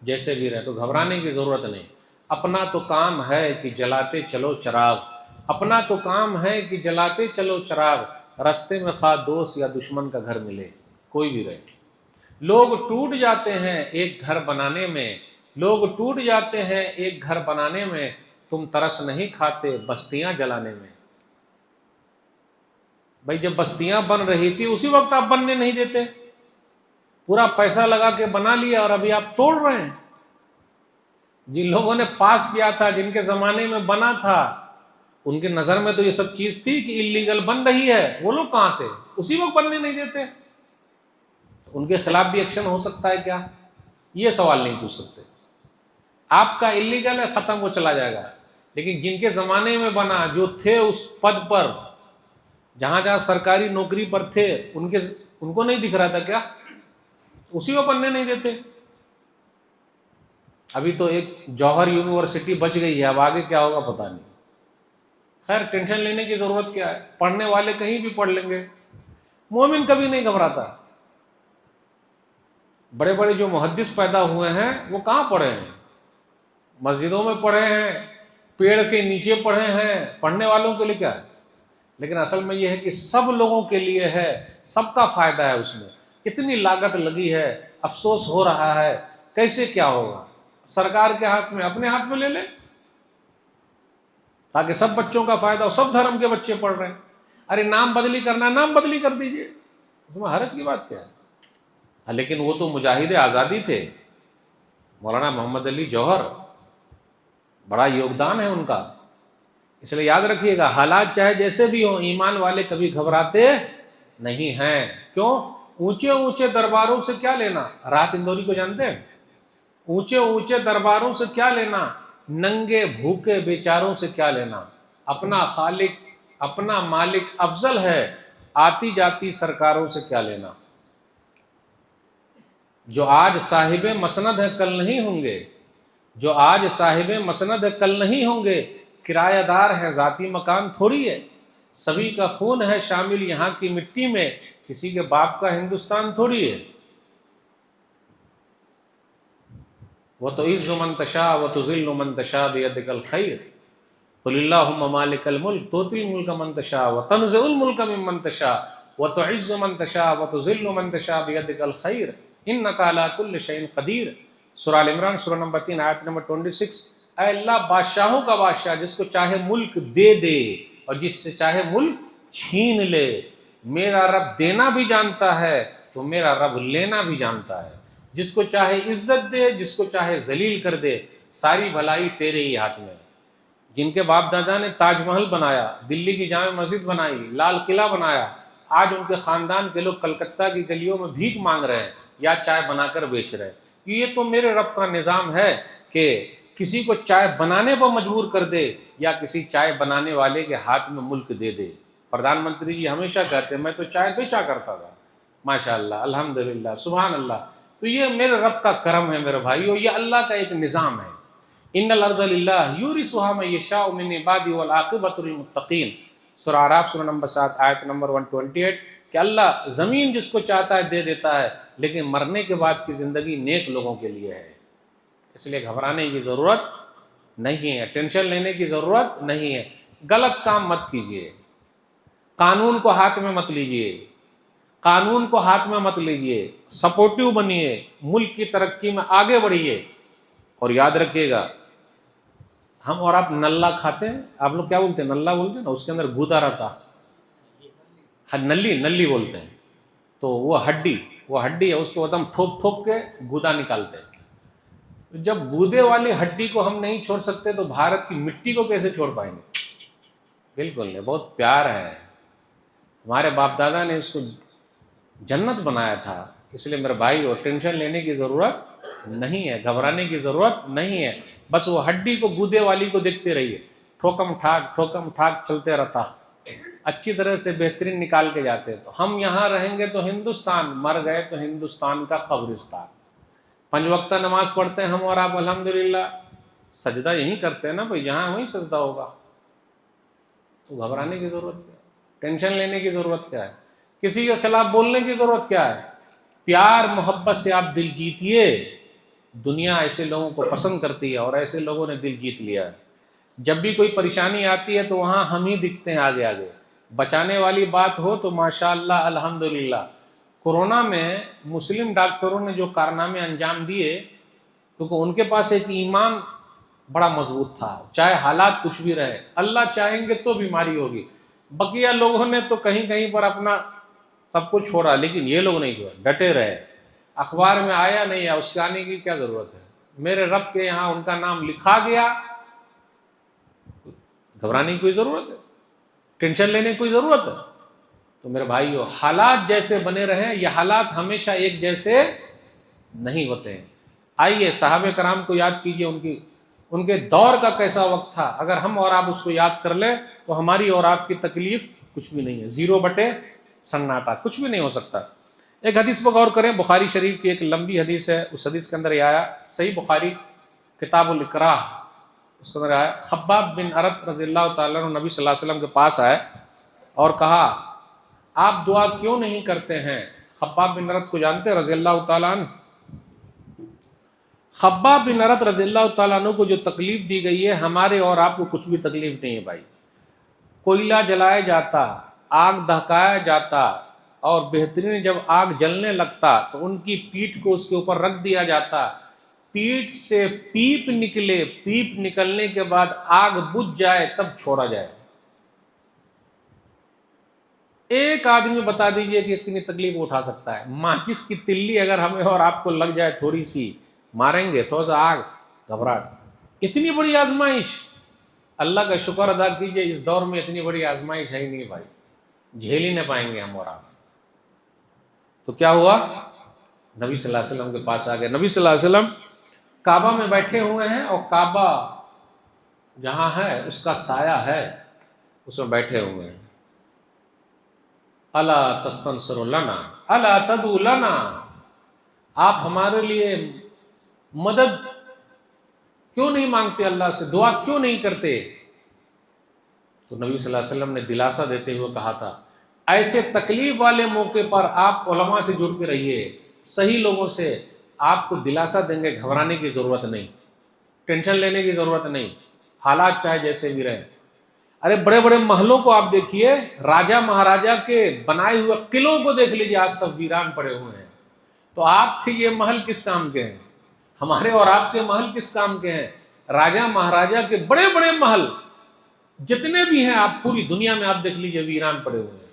جیسے بھی رہے۔ تو گھبرانے کی ضرورت نہیں۔ اپنا تو کام ہے کہ جلاتے چلو چراغ، اپنا تو کام ہے کہ جلاتے چلو چراغ، رستے میں خواہ دوست یا دشمن کا گھر ملے، کوئی بھی رہے۔ لوگ ٹوٹ جاتے ہیں ایک گھر بنانے میں، لوگ ٹوٹ جاتے ہیں ایک گھر بنانے میں، تم ترس نہیں کھاتے بستیاں جلانے میں۔ بھائی جب بستیاں بن رہی تھی اسی وقت آپ بننے نہیں دیتے، پورا پیسہ لگا کے بنا لیا اور ابھی آپ توڑ رہے ہیں۔ جن لوگوں نے پاس کیا تھا، جن کے زمانے میں بنا تھا، ان کے نظر میں تو یہ سب چیز تھی کہ اللیگل بن رہی ہے، وہ لوگ کہاں تھے؟ اسی وقت بننے نہیں دیتے۔ ان کے خلاف بھی ایکشن ہو سکتا ہے کیا؟ یہ سوال نہیں پوچھ سکتے۔ آپ کا اللیگل ہے، ختم، وہ چلا جائے گا، لیکن جن کے زمانے میں بنا، جو تھے اس پد پر، جہاں جہاں سرکاری نوکری پر تھے، ان کو نہیں دکھ رہا تھا کیا؟ اسی کو بننے نہیں دیتے۔ ابھی تو ایک جوہر یونیورسٹی بچ گئی ہے، اب آگے کیا ہوگا پتہ نہیں۔ خیر، ٹینشن لینے کی ضرورت کیا ہے؟ پڑھنے والے کہیں بھی پڑھ لیں گے۔ مومن کبھی نہیں گھبراتا۔ بڑے بڑے جو محدث پیدا ہوئے ہیں وہ کہاں پڑھے ہیں؟ مسجدوں میں پڑھے ہیں، پیڑ کے نیچے پڑھے ہیں۔ پڑھنے والوں کے لیے کیا ہے؟ لیکن اصل میں یہ ہے کہ سب لوگوں کے لیے ہے، سب کا فائدہ ہے اس میں۔ اتنی لاگت لگی ہے، افسوس ہو رہا ہے، کیسے کیا ہوگا؟ سرکار کے ہاتھ میں، اپنے ہاتھ میں لے لے، تاکہ سب بچوں کا فائدہ ہو۔ سب دھرم کے بچے پڑھ رہے ہیں۔ ارے نام بدلی کرنا ہے، نام بدلی کر دیجئے، اس میں حرج کی بات کیا ہے؟ لیکن وہ تو مجاہد آزادی تھے، مولانا محمد علی جوہر، بڑا یوگدان ہے ان کا۔ اس لیے یاد رکھیے گا، حالات چاہے جیسے بھی ہوں، ایمان والے کبھی گھبراتے نہیں ہیں۔ کیوں؟ اونچے اونچے درباروں سے کیا لینا؟ رات اندوری کو جانتے ہیں؟ اونچے اونچے درباروں سے کیا لینا؟ ننگے بھوکے بیچاروں سے کیا لینا؟ اپنا خالق، اپنا مالک افضل ہے، آتی جاتی سرکاروں سے کیا لینا؟ جو آج صاحب مسند ہے کل نہیں ہوں گے، جو آج صاحب مسند ہے کل نہیں ہوں گے، کرایہ دار ہیں ذاتی مکان تھوڑی ہے، سبھی کا خون ہے شامل یہاں کی مٹی میں، کسی کے باپ کا ہندوستان تھوڑی ہے۔ وَتُعِزُّ مَن تَشَاءُ وَتُذِلُّ مَن تَشَاءُ بِيَدِكَ الْخَيْرُ قُلِ اللَّهُمَّ مَالِكَ الْمُلْكِ تُؤْتِي الْمُلْكَ مَن تَشَاءُ وَتَنزِعُ الْمُلْكَ مِمَّن تَشَاءُ وَتُعِزُّ مَن تَشَاءُ وَتُذِلُّ مَن تَشَاءُ بِيَدِكَ الْخَيْرُ إِنَّكَ عَلَىٰ كُلِّ شَيْءٍ قَدِيرٌ۔ سورہ ال عمران، سورہ نمبر 3، آیت نمبر 26۔ اے اللہ بادشاہوں کا بادشاہ، جس کو چاہے ملک دے دے اور جس سے چاہے ملک چھین لے۔ میرا رب دینا بھی جانتا ہے تو میرا رب لینا بھی جانتا ہے۔ جس کو چاہے عزت دے، جس کو چاہے ذلیل کر دے، ساری بھلائی تیرے ہی ہاتھ میں ہے۔ جن کے باپ دادا نے تاج محل بنایا، دلی کی جامع مسجد بنائی، لال قلعہ بنایا، آج ان کے خاندان کے لوگ کلکتہ کی گلیوں میں بھیک مانگ رہے ہیں یا چائے بنا کر بیچ رہے ہیں۔ یہ تو میرے رب کا نظام ہے کہ کسی کو چائے بنانے پر مجبور کر دے یا کسی چائے بنانے والے کے ہاتھ میں ملک دے دے۔ پردھان منتری جی ہمیشہ کہتے ہیں میں تو چائے بیچا کرتا تھا، ماشاءاللہ، الحمدللہ، سبحان اللہ۔ تو یہ میرے رب کا کرم ہے میرے بھائیو، یہ اللہ کا ایک نظام ہے۔ ان الارض للہ یورثها من یشاء من عبادہ والعاقبۃ للمتقین۔ سورہ اعراف، سورہ نمبر 7، آیت نمبر 128، کہ اللہ زمین جس کو چاہتا ہے دے دیتا ہے، لیکن مرنے کے بعد کی زندگی نیک لوگوں کے لیے ہے۔ اس لیے گھبرانے کی ضرورت نہیں ہے، ٹینشن لینے کی ضرورت نہیں ہے۔ غلط کام مت کیجیے، قانون کو ہاتھ میں مت لیجیے، قانون کو ہاتھ میں مت لیجیے، سپورٹیو بنیے، ملک کی ترقی میں آگے بڑھیے۔ اور یاد رکھیے گا، ہم اور آپ نلا کھاتے ہیں، آپ لوگ کیا بولتے ہیں؟ نلا بولتے ہیں نا، اس کے اندر گودا رہتا، نلی بولتے ہیں، تو وہ ہڈی ہے، اس کو ہم ٹھوک ٹھوک کے گودا نکالتے ہیں۔ جب گودے والی ہڈی کو ہم نہیں چھوڑ سکتے تو بھارت کی مٹی کو کیسے چھوڑ پائیں گے؟ بالکل نہیں، بہت پیار ہے، ہمارے باپ دادا نے اس کو جنت بنایا تھا۔ اس لیے میرے بھائی اور ٹینشن لینے کی ضرورت نہیں ہے، گھبرانے کی ضرورت نہیں ہے۔ بس وہ ہڈی کو، گودے والی کو دیکھتے رہیے، ٹھوکم ٹھاک چلتے رہتا، اچھی طرح سے بہترین نکال کے جاتے۔ تو ہم یہاں رہیں گے تو ہندوستان، مر گئے تو ہندوستان کا قبرستان۔ 5 وقتہ نماز پڑھتے ہیں ہم اور آپ الحمدللہ، سجدہ یہیں کرتے ہیں نا بھائی، جہاں وہیں سجدہ ہوگا۔ تو گھبرانے کی ضرورت کیا ہے؟ ٹینشن لینے کی ضرورت کیا ہے؟ کسی کے خلاف بولنے کی ضرورت کیا ہے؟ پیار محبت سے آپ دل جیتیے، دنیا ایسے لوگوں کو پسند کرتی ہے اور ایسے لوگوں نے دل جیت لیا ہے۔ جب بھی کوئی پریشانی آتی ہے تو وہاں ہم ہی دکھتے ہیں آگے آگے۔ بچانے والی بات ہو تو ماشاءاللہ الحمدللہ، کورونا میں مسلم ڈاکٹروں نے جو کارنامے انجام دیے، کیونکہ ان کے پاس ایک ایمان بڑا مضبوط تھا، چاہے حالات کچھ بھی رہے، اللہ چاہیں گے تو بیماری ہوگی۔ بقیہ لوگوں نے تو کہیں کہیں پر اپنا سب کچھ چھوڑا، لیکن یہ لوگ نہیں چھوڑا، ڈٹے رہے۔ اخبار میں آیا نہیں ہے، اس کے آنے کی کیا ضرورت ہے؟ میرے رب کے یہاں ان کا نام لکھا گیا، گھبرانے کی کوئی ضرورت ہے؟ ٹینشن لینے کی کوئی ضرورت ہے؟ تو میرے بھائیو، حالات جیسے بنے رہیں، یہ حالات ہمیشہ ایک جیسے نہیں ہوتے ہیں۔ آئیے صحابہ کرام کو یاد کیجئے، ان کے دور کا کیسا وقت تھا۔ اگر ہم اور آپ اس کو یاد کر لیں تو ہماری اور آپ کی تکلیف کچھ بھی نہیں ہے، 0/سناٹا، کچھ بھی نہیں ہو سکتا۔ ایک حدیث پر غور کریں، بخاری شریف کی ایک لمبی حدیث ہے، اس حدیث کے اندر یہ آیا، صحیح بخاری کتاب الاکراہ، اس کے اندر آیا، خباب بن ارت رضی اللہ تعالیٰ عنہ نبی صلی اللہ علیہ وسلم کے پاس آئے اور کہا آپ دعا کیوں نہیں کرتے ہیں؟ خباب بن ارت کو جانتے رضی اللہ تعالیٰ عنہ؟ خباب بن ارت رضی اللہ تعالیٰ عنہ کو جو تکلیف دی گئی ہے، ہمارے اور آپ کو کچھ بھی تکلیف نہیں ہے بھائی۔ کوئلہ جلایا جاتا، آگ دہکایا جاتا، اور بہترین جب آگ جلنے لگتا تو ان کی پیٹھ کو اس کے اوپر رکھ دیا جاتا، پیٹھ سے پیپ نکلے، پیپ نکلنے کے بعد آگ بجھ جائے تب چھوڑا جائے۔ ایک آدمی بتا دیجئے کہ اتنی تکلیف اٹھا سکتا ہے؟ ماچس کی تلی اگر ہمیں اور آپ کو لگ جائے، تھوڑی سی ماریں گے، تھوڑا سا آگ، گھبراہٹ۔ اتنی بڑی آزمائش، اللہ کا شکر ادا کیجئے اس دور میں اتنی بڑی آزمائش ہے ہی نہیں بھائی، جھیل ہی نہ پائیں گے ہم اور آپ۔ تو کیا ہوا؟ نبی صلی اللہ علیہ وسلم کے پاس آ گئے۔ نبی صلی اللہ علیہ وسلم کعبہ میں بیٹھے ہوئے ہیں، اور کعبہ جہاں ہے اس کا سایہ ہے، اس میں بیٹھے ہوئے ہیں۔ الا تستنصر لنا الا تدعو لنا، آپ ہمارے لیے مدد کیوں نہیں مانگتے، اللہ سے دعا کیوں نہیں کرتے؟ تو نبی صلی اللہ علیہ وسلم نے دلاسا دیتے ہوئے کہا تھا، ایسے تکلیف والے موقع پر آپ علماء سے جڑ کے رہیے، صحیح لوگوں سے، آپ کو دلاسا دیں گے، گھبرانے کی ضرورت نہیں، ٹینشن لینے کی ضرورت نہیں، حالات چاہے جیسے بھی رہیں۔ ارے بڑے بڑے محلوں کو آپ دیکھیے، راجہ مہاراجہ کے بنائے ہوئے قلعوں کو دیکھ لیجیے، آج سب ویران پڑے ہوئے ہیں۔ تو آپ کے یہ محل کس کام کے ہیں؟ ہمارے اور آپ کے محل کس کام کے ہیں؟ راجہ مہاراجہ کے بڑے بڑے محل جتنے بھی ہیں، آپ پوری دنیا میں آپ دیکھ لیجیے، ویران پڑے ہوئے ہیں،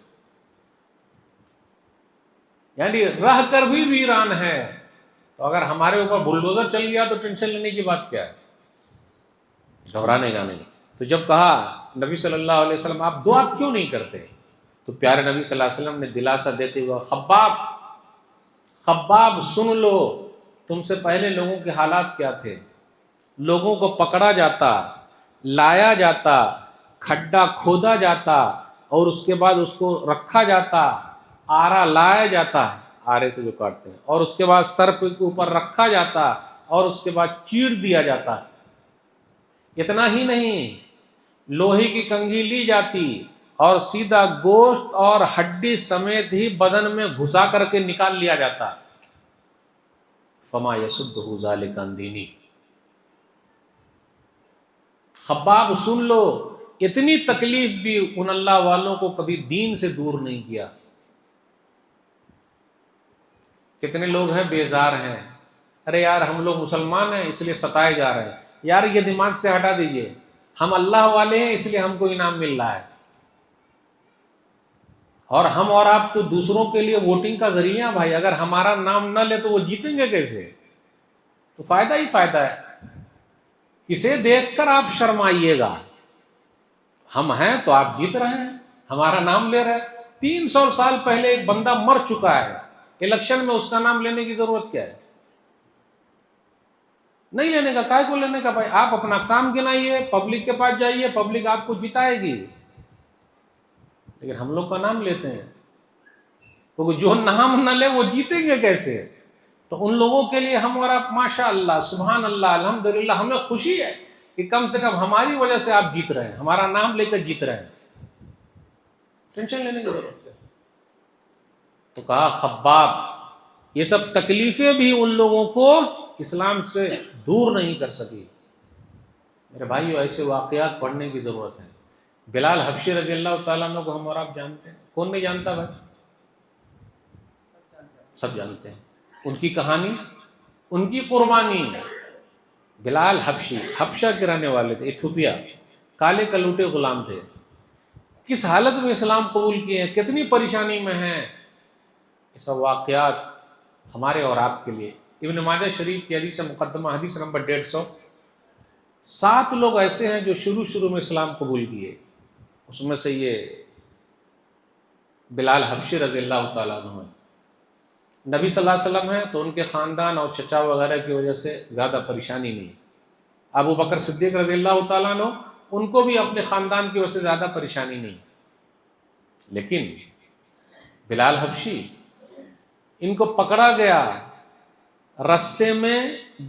یعنی رہ کر بھی ویران ہے۔ تو اگر ہمارے اوپر بلڈوزر چل گیا تو ٹینشن لینے کی بات کیا ہے؟ گھبرانے کا نہیں۔ تو جب کہا نبی صلی اللہ علیہ وسلم آپ دعا کیوں نہیں کرتے، تو پیارے نبی صلی اللہ علیہ وسلم نے دلاسا دیتے ہوئے، خباب سن لو، تم سے پہلے لوگوں کے حالات کیا تھے؟ لوگوں کو پکڑا جاتا، لایا جاتا، کھڈا کھودا جاتا، اور اس کے بعد اس کو رکھا جاتا، آرا لایا جاتا، آرے سے جو کاٹتے ہیں، اور اس کے بعد سر کے اوپر رکھا جاتا، اور اس کے بعد چیر دیا جاتا۔ اتنا ہی نہیں، لوہے کی کنگھی لی جاتی اور سیدھا گوشت اور ہڈی سمیت ہی بدن میں گھسا کر کے نکال لیا جاتا۔ فما یصدہ ذلک عن دینی، خباب سن لو، اتنی تکلیف بھی ان اللہ والوں کو کبھی دین سے دور نہیں کیا۔ کتنے لوگ ہیں بیزار ہیں، ارے یار ہم لوگ مسلمان ہیں اس لیے ستائے جا رہے ہیں، یار یہ دماغ سے ہٹا دیجئے، ہم اللہ والے ہیں اس لیے ہم کو انعام مل رہا ہے، اور ہم اور آپ تو دوسروں کے لیے ووٹنگ کا ذریعہ بھائی، اگر ہمارا نام نہ لے تو وہ جیتیں گے کیسے؟ تو فائدہ ہی فائدہ ہے۔ کسے دیکھ کر آپ شرمائیے گا، ہم ہیں تو آپ جیت رہے ہیں، ہمارا نام لے رہے ہیں۔ 300 سال پہلے ایک بندہ مر چکا ہے، الیکشن میں اس کا نام لینے کی ضرورت کیا ہے؟ نہیں لینے کا، کائے کو لینے کا بھائی؟ آپ اپنا کام گنائیے، پبلک کے پاس جائیے، پبلک آپ کو جتائے گی، لیکن ہم لوگ کا نام لیتے ہیں، کیونکہ جو نام نہ لے وہ جیتیں گے کیسے؟ تو ان لوگوں کے لیے ہم اور آپ ماشاء اللہ، سبحان اللہ، الحمدللہ، ہمیں خوشی ہے کہ کم سے کم ہماری وجہ سے آپ جیت رہے ہیں، ہمارا نام لے کر جیت رہے ہیں، ٹینشن لینے کی ضرورت ہے۔ تو کہا خباب، یہ سب تکلیفیں بھی ان لوگوں کو اسلام سے دور نہیں کر سکی۔ میرے بھائیو، ایسے واقعات پڑھنے کی ضرورت ہے۔ بلال حبشی رضی اللہ تعالیٰ عنہ کو ہم اور آپ جانتے ہیں، کون نہیں جانتا بھائی؟ سب جانتے ہیں ان کی کہانی، ان کی قربانی۔ بلال حبشی، حبشہ کے رہنے والے تھے، ایتھوپیا، کالے کلوٹے غلام تھے، کس حالت میں اسلام قبول کیے ہیں، کتنی پریشانی میں ہیں، یہ سب واقعات ہمارے اور آپ کے لیے۔ ابن ماجہ شریف کی حدیث مقدمہ، حدیث نمبر 150، 7 لوگ ایسے ہیں جو شروع میں اسلام قبول کیے، اس میں سے یہ بلال حبشی رضی اللہ تعالیٰ عنہ ہیں۔ نبی صلی اللہ علیہ وسلم ہیں تو ان کے خاندان اور چچا وغیرہ کی وجہ سے زیادہ پریشانی نہیں۔ ابو بکر صدیق رضی اللہ تعالیٰ عنہ، ان کو بھی اپنے خاندان کی وجہ سے زیادہ پریشانی نہیں، لیکن بلال حبشی، ان کو پکڑا گیا، رسے میں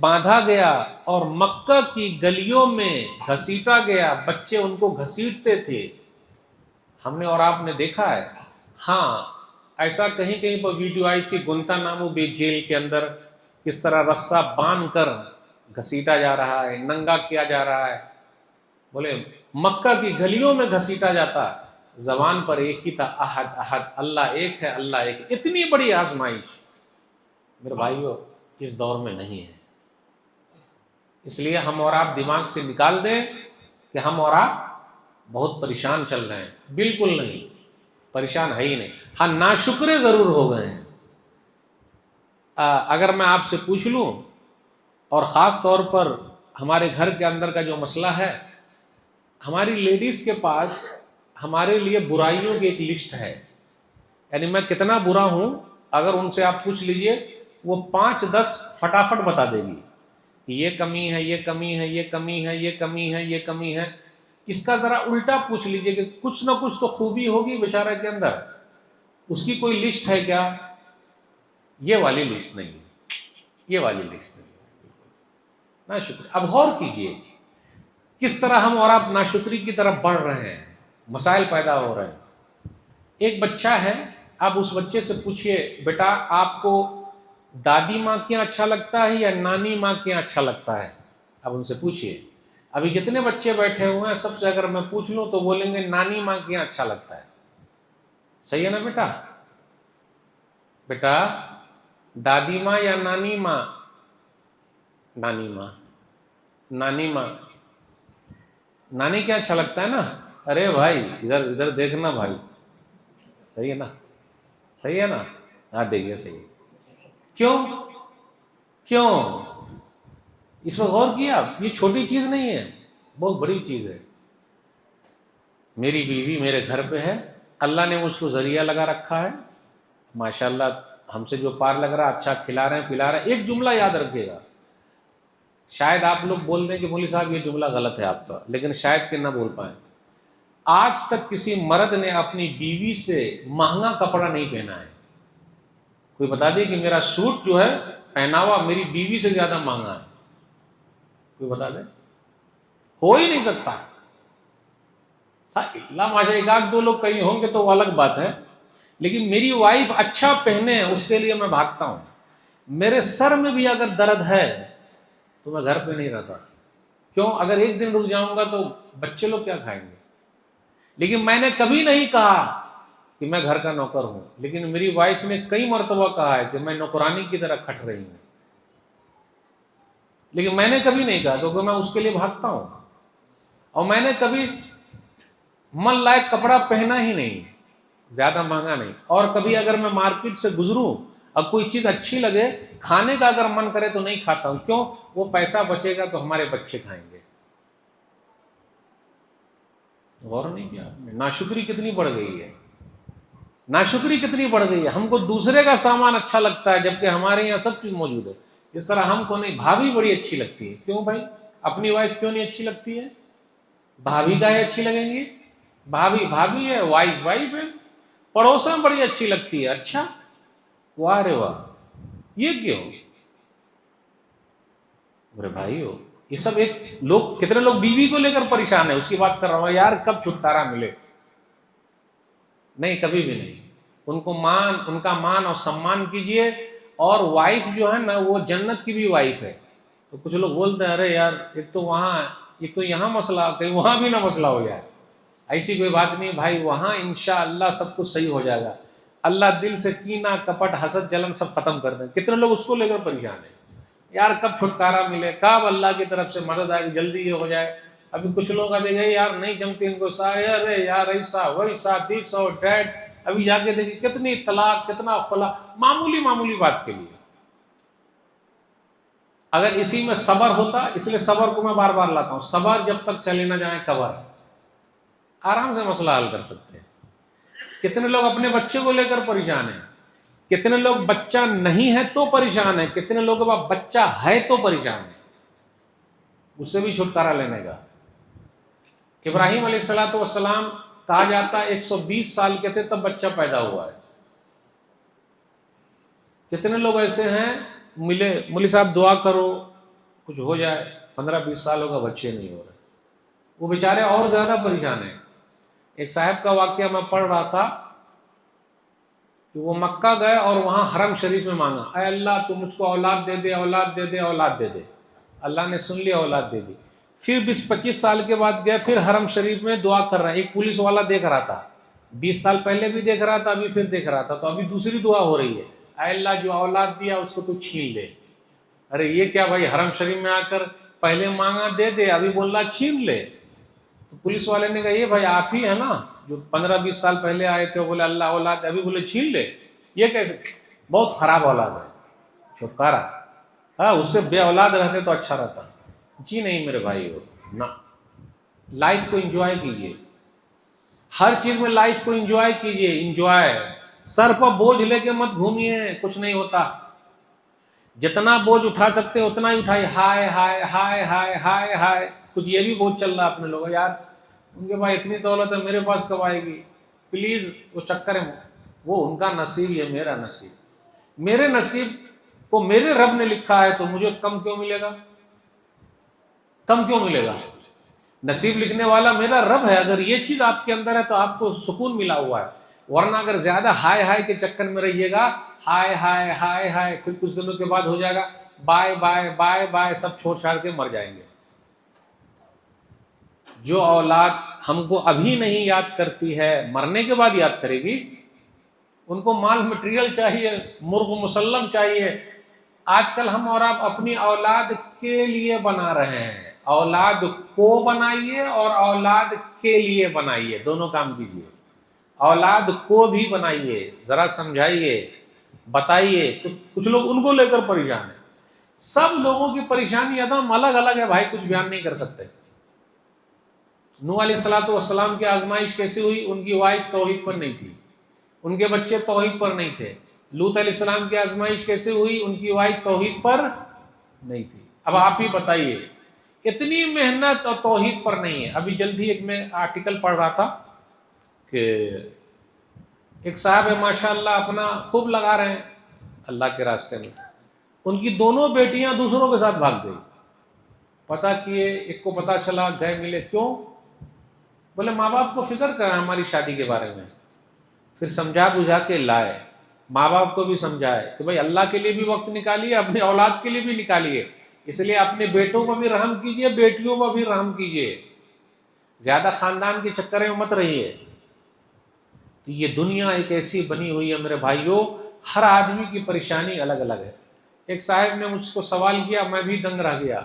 باندھا گیا اور مکہ کی گلیوں میں گھسیٹا گیا، بچے ان کو گھسیٹتے تھے، ہم نے اور آپ نے دیکھا ہے۔ ہاں، ایسا کہیں پر ویڈیو آئی تھی گنتانامو بے جیل کے اندر کس طرح رسہ باندھ کر گھسیٹا جا رہا ہے، ننگا کیا جا رہا ہے۔ بولے مکہ کی گلیوں میں گھسیٹا جاتا، زبان پر ایک ہی تھا، احد احد، اللہ ایک ہے، اللہ ایک ہے۔ اتنی بڑی آزمائش میرے بھائیو اس دور میں نہیں ہے، اس لیے ہم اور آپ دماغ سے نکال دیں کہ ہم اور آپ بہت پریشان چل رہے ہیں۔ بالکل نہیں، پریشان ہے ہی نہیں، ہاں ناشکرے ضرور ہو گئے ہیں۔ اگر میں آپ سے پوچھ لوں، اور خاص طور پر ہمارے گھر کے اندر کا جو مسئلہ ہے، ہماری لیڈیز کے پاس ہمارے لیے برائیوں کی ایک لسٹ ہے، یعنی میں کتنا برا ہوں اگر ان سے آپ پوچھ لیجئے وہ 5-10 فٹافٹ بتا دے گی کہ یہ کمی ہے، یہ کمی ہے، یہ کمی ہے، یہ کمی ہے، یہ کمی ہے۔ اس کا ذرا الٹا پوچھ لیجئے کہ کچھ نہ کچھ تو خوبی ہوگی بیچارہ کے اندر، اس کی کوئی لسٹ ہے کیا؟ یہ والی لسٹ نہیں ہے، یہ والی لسٹ نہیں ہے۔ ناشکری، اب غور کیجئے کس طرح ہم اور آپ ناشکری کی طرف بڑھ رہے ہیں، مسائل پیدا ہو رہے ہیں۔ ایک بچہ ہے، آپ اس بچے سے پوچھئے بیٹا آپ کو دادی ماں کے یہاں اچھا لگتا ہے یا نانی ماں کے یہاں اچھا لگتا ہے؟ اب ان سے پوچھئے۔ ابھی جتنے بچے بیٹھے ہوئے ہیں سب سے اگر میں پوچھ لوں تو بولیں گے نانی ماں کے یہاں اچھا لگتا ہے۔ صحیح ہے نا بیٹا؟ بیٹا دادی ماں یا نانی ماں؟ نانی ماں، نانی ماں، نانی کیا اچھا لگتا ہے نا؟ ارے بھائی ادھر ادھر دیکھنا بھائی، صحیح ہے نا؟ صحیح ہے نا؟ ہاں دیکھیے صحیح ہے۔ کیوں؟ کیوں؟ اس میں غور کیا؟ یہ چھوٹی چیز نہیں ہے، بہت بڑی چیز ہے۔ میری بیوی میرے گھر پہ ہے، اللہ نے مجھ کو ذریعہ لگا رکھا ہے، ماشاءاللہ ہم سے جو پار لگ رہا، اچھا کھلا رہے ہیں پلا رہے ہیں۔ ایک جملہ یاد رکھیے گا، شاید آپ لوگ بول دیں کہ مولوی صاحب یہ جملہ غلط ہے آپ کا، لیکن شاید کہ نہ بول پائیں۔ آج تک کسی مرد نے اپنی بیوی سے مہنگا کپڑا نہیں پہنا ہے۔ کوئی بتا دے کہ میرا سوٹ جو ہے پہناوا میری بیوی سے زیادہ مہنگا ہے، کوئی بتا دے؟ ہو ہی نہیں سکتا۔ اللہ ماشاء ایک آدھ دو لوگ کہیں ہوں گے تو وہ الگ بات ہے، لیکن میری وائف اچھا پہنے اس کے لیے میں بھاگتا ہوں۔ میرے سر میں بھی اگر درد ہے تو میں گھر پہ نہیں رہتا، کیوں؟ اگر ایک دن رک جاؤں گا تو بچے لوگ کیا کھائیں گے؟ لیکن میں نے کبھی نہیں کہا کہ میں گھر کا نوکر ہوں، لیکن میری وائف نے کئی مرتبہ کہا ہے کہ میں نوکرانی کی طرح کھٹ رہی ہوں، لیکن میں نے کبھی نہیں کہا کیونکہ میں اس کے لیے بھاگتا ہوں، اور میں نے کبھی من لائق کپڑا پہنا ہی نہیں، زیادہ مہنگا نہیں۔ اور کبھی اگر میں مارکیٹ سے گزروں اور کوئی چیز اچھی لگے، کھانے کا اگر من کرے تو نہیں کھاتا ہوں، کیوں؟ وہ پیسہ بچے گا تو ہمارے بچے کھائیں گے۔ غور نہیں کیا آپ نے؟ ناشکری کتنی بڑھ گئی ہے، ناشکری کتنی بڑھ گئی ہے۔ ہم کو دوسرے کا سامان اچھا لگتا ہے جبکہ ہمارے یہاں سب چیز موجود ہے۔ اس طرح ہم کو نہیں، بھابھی بڑی اچھی لگتی ہے، کیوں بھائی؟ اپنی وائف کیوں نہیں اچھی لگتی ہے؟ بھابھی کا ہی اچھی لگیں گی؟ بھابھی بھابھی ہے، وائف وائف ہے۔ پڑوساں بڑی اچھی لگتی ہے، اچھا واہ رے واہ، یہ کیوں؟ میرے بھائیو یہ سب ایک لوگ، کتنے لوگ بیوی کو لے کر پریشان ہیں، اس کی بات کر رہا ہوں یار کب چھٹکارا ملے۔ نہیں، کبھی بھی نہیں۔ ان کا مان اور سمان کیجئے، اور وائف جو ہے نا وہ جنت کی بھی وائف ہے۔ تو کچھ لوگ بولتے ہیں ارے یار ایک تو یہاں مسئلہ، کہیں وہاں بھی نہ مسئلہ ہو جائے۔ ایسی کوئی بات نہیں بھائی، وہاں انشاءاللہ سب کچھ صحیح ہو جائے گا۔ اللہ دل سے کینہ کپٹ حسد جلن سب ختم کر دیں۔ کتنے لوگ اس کو لے کر پریشان ہیں، یار کب چھٹکارا ملے، کب اللہ کی طرف سے مدد آئے، جلدی یہ ہو جائے۔ ابھی کچھ لوگ آتے گئے یار نہیں جمتی ان کو، ارے یار ایسا ویسا دیس اور ڈیٹ، ابھی جا کے دیکھیں کتنی طلاق، کتنا خلا، معمولی معمولی بات کے لیے۔ اگر اسی میں صبر ہوتا، اس لیے صبر کو میں بار بار لاتا ہوں، صبر جب تک چلے نہ جائیں قبر، آرام سے مسئلہ حل کر سکتے ہیں۔ کتنے لوگ اپنے بچے کو لے کر پریشان ہیں، کتنے لوگ بچہ نہیں ہے تو پریشان ہے، کتنے لوگوں کے پاس بچہ ہے تو پریشان ہے، اس سے بھی چھٹکارا لینے کا۔ ابراہیم علیہ السلام کہا جاتا ہے 120 سال کے تھے تب بچہ پیدا ہوا ہے۔ کتنے لوگ ایسے ہیں ملے، مولوی صاحب دعا کرو کچھ ہو جائے، 15-20 سالوں کا بچے نہیں ہو رہے، وہ بیچارے اور زیادہ پریشان ہیں۔ ایک صاحب کا واقعہ میں پڑھ رہا تھا کہ وہ مکہ گئے اور وہاں حرم شریف میں مانگا، اے اللہ تو مجھ کو اولاد دے دے، اولاد دے دے، اولاد دے دے۔ اللہ نے سن لیا، اولاد دے دی۔ پھر 20-25 سال کے بعد گئے، پھر حرم شریف میں دعا کر رہا ہے، ایک پولیس والا دیکھ رہا تھا، 20 سال پہلے بھی دیکھ رہا تھا، ابھی پھر دیکھ رہا تھا، تو ابھی دوسری دعا ہو رہی ہے، اے اللہ جو اولاد دیا اس کو تو چھین لے۔ ارے یہ کیا بھائی، حرم شریف میں آ کر پہلے مانگا دے دے، ابھی بول رہا چھین لے۔ تو پولیس والے نے کہا یہ بھائی آپ ہی ہے نا جو 15-20 سال پہلے آئے تھے، بولے اللہ اولاد، ابھی بولے چھین لے، یہ کیسے؟ بہت خراب اولاد ہے، چھٹکارا، ہاں اس سے بے اولاد رہتے تو اچھا رہتا۔ جی نہیں میرے بھائی ہو نا، لائف کو انجوائے کیجئے، ہر چیز میں لائف کو انجوائے کیجئے، انجوائے، سر پر بوجھ لے کے مت گھومیے، کچھ نہیں ہوتا، جتنا بوجھ اٹھا سکتے اتنا ہی اٹھائیے، ہائے ہائے ہائے ہائے ہائے ہائے، کچھ یہ بھی بوجھ چل رہا ہے اپنے لوگوں، یار ان کے پاس اتنی دولت ہے میرے پاس کب آئے گی، پلیز وہ چکر ہے، وہ ان کا نصیب، یہ میرا نصیب، میرے نصیب کو میرے رب نے لکھا ہے تو مجھے کم کیوں ملے گا، کم کیوں ملے گا؟ نصیب لکھنے والا میرا رب ہے، اگر یہ چیز آپ کے اندر ہے تو آپ کو سکون ملا ہوا ہے، ورنہ اگر زیادہ ہائے ہائے کے چکر میں رہیے گا، ہائے ہائے ہائے ہائے، پھر کچھ دنوں کے بعد ہو جائے گا بائے بائے بائے بائے، سب چھوڑ چھاڑ کے مر جائیں گے۔ جو اولاد ہم کو ابھی نہیں یاد کرتی ہے مرنے کے بعد یاد کرے گی، ان کو مال مٹیریل چاہیے، مرغ مسلم چاہیے۔ آج کل ہم اور آپ اپنی اولاد کے لیے بنا رہے ہیں، اولاد کو بنائیے اور اولاد کے لیے بنائیے، دونوں کام کیجیے۔ اولاد کو بھی بنائیے، ذرا سمجھائیے، بتائیے، کچھ لوگ ان کو لے کر پریشان ہیں، سب لوگوں کی پریشانی ایک الگ الگ ہے بھائی، کچھ بیان نہیں کر سکتے۔ نوح علیہ السلام کی آزمائش کیسی ہوئی؟ ان کی وائف توحید پر نہیں تھی، ان کے بچے توحید پر نہیں تھے۔ لوط علیہ السلام کی آزمائش کیسے ہوئی؟ ان کی وائف توحید پر نہیں تھی۔ اب آپ ہی بتائیے، اتنی محنت اور توحید پر نہیں ہے۔ ابھی جلدی ایک میں آرٹیکل پڑھ رہا تھا کہ ایک صاحب ہے ماشاءاللہ اپنا خوب لگا رہے ہیں اللہ کے راستے میں، ان کی دونوں بیٹیاں دوسروں کے ساتھ بھاگ گئی، پتہ کیے، ایک کو پتہ چلا، گئے ملے، کیوں؟ بولے ماں باپ کو فکر کرا ہماری شادی کے بارے میں، پھر سمجھا بجھا کے لائے، ماں باپ کو بھی سمجھائے کہ بھائی اللہ کے لیے بھی وقت نکالیے، اپنی اولاد کے لیے بھی نکالیے، اس لیے اپنے بیٹوں پر بھی رحم کیجئے، بیٹیوں پر بھی رحم کیجئے، زیادہ خاندان کے چکر میں مت رہیے۔ یہ دنیا ایک ایسی بنی ہوئی ہے میرے بھائیوں، ہر آدمی کی پریشانی الگ الگ ہے۔ ایک صاحب نے مجھ کو سوال کیا، میں بھی دنگ رہ گیا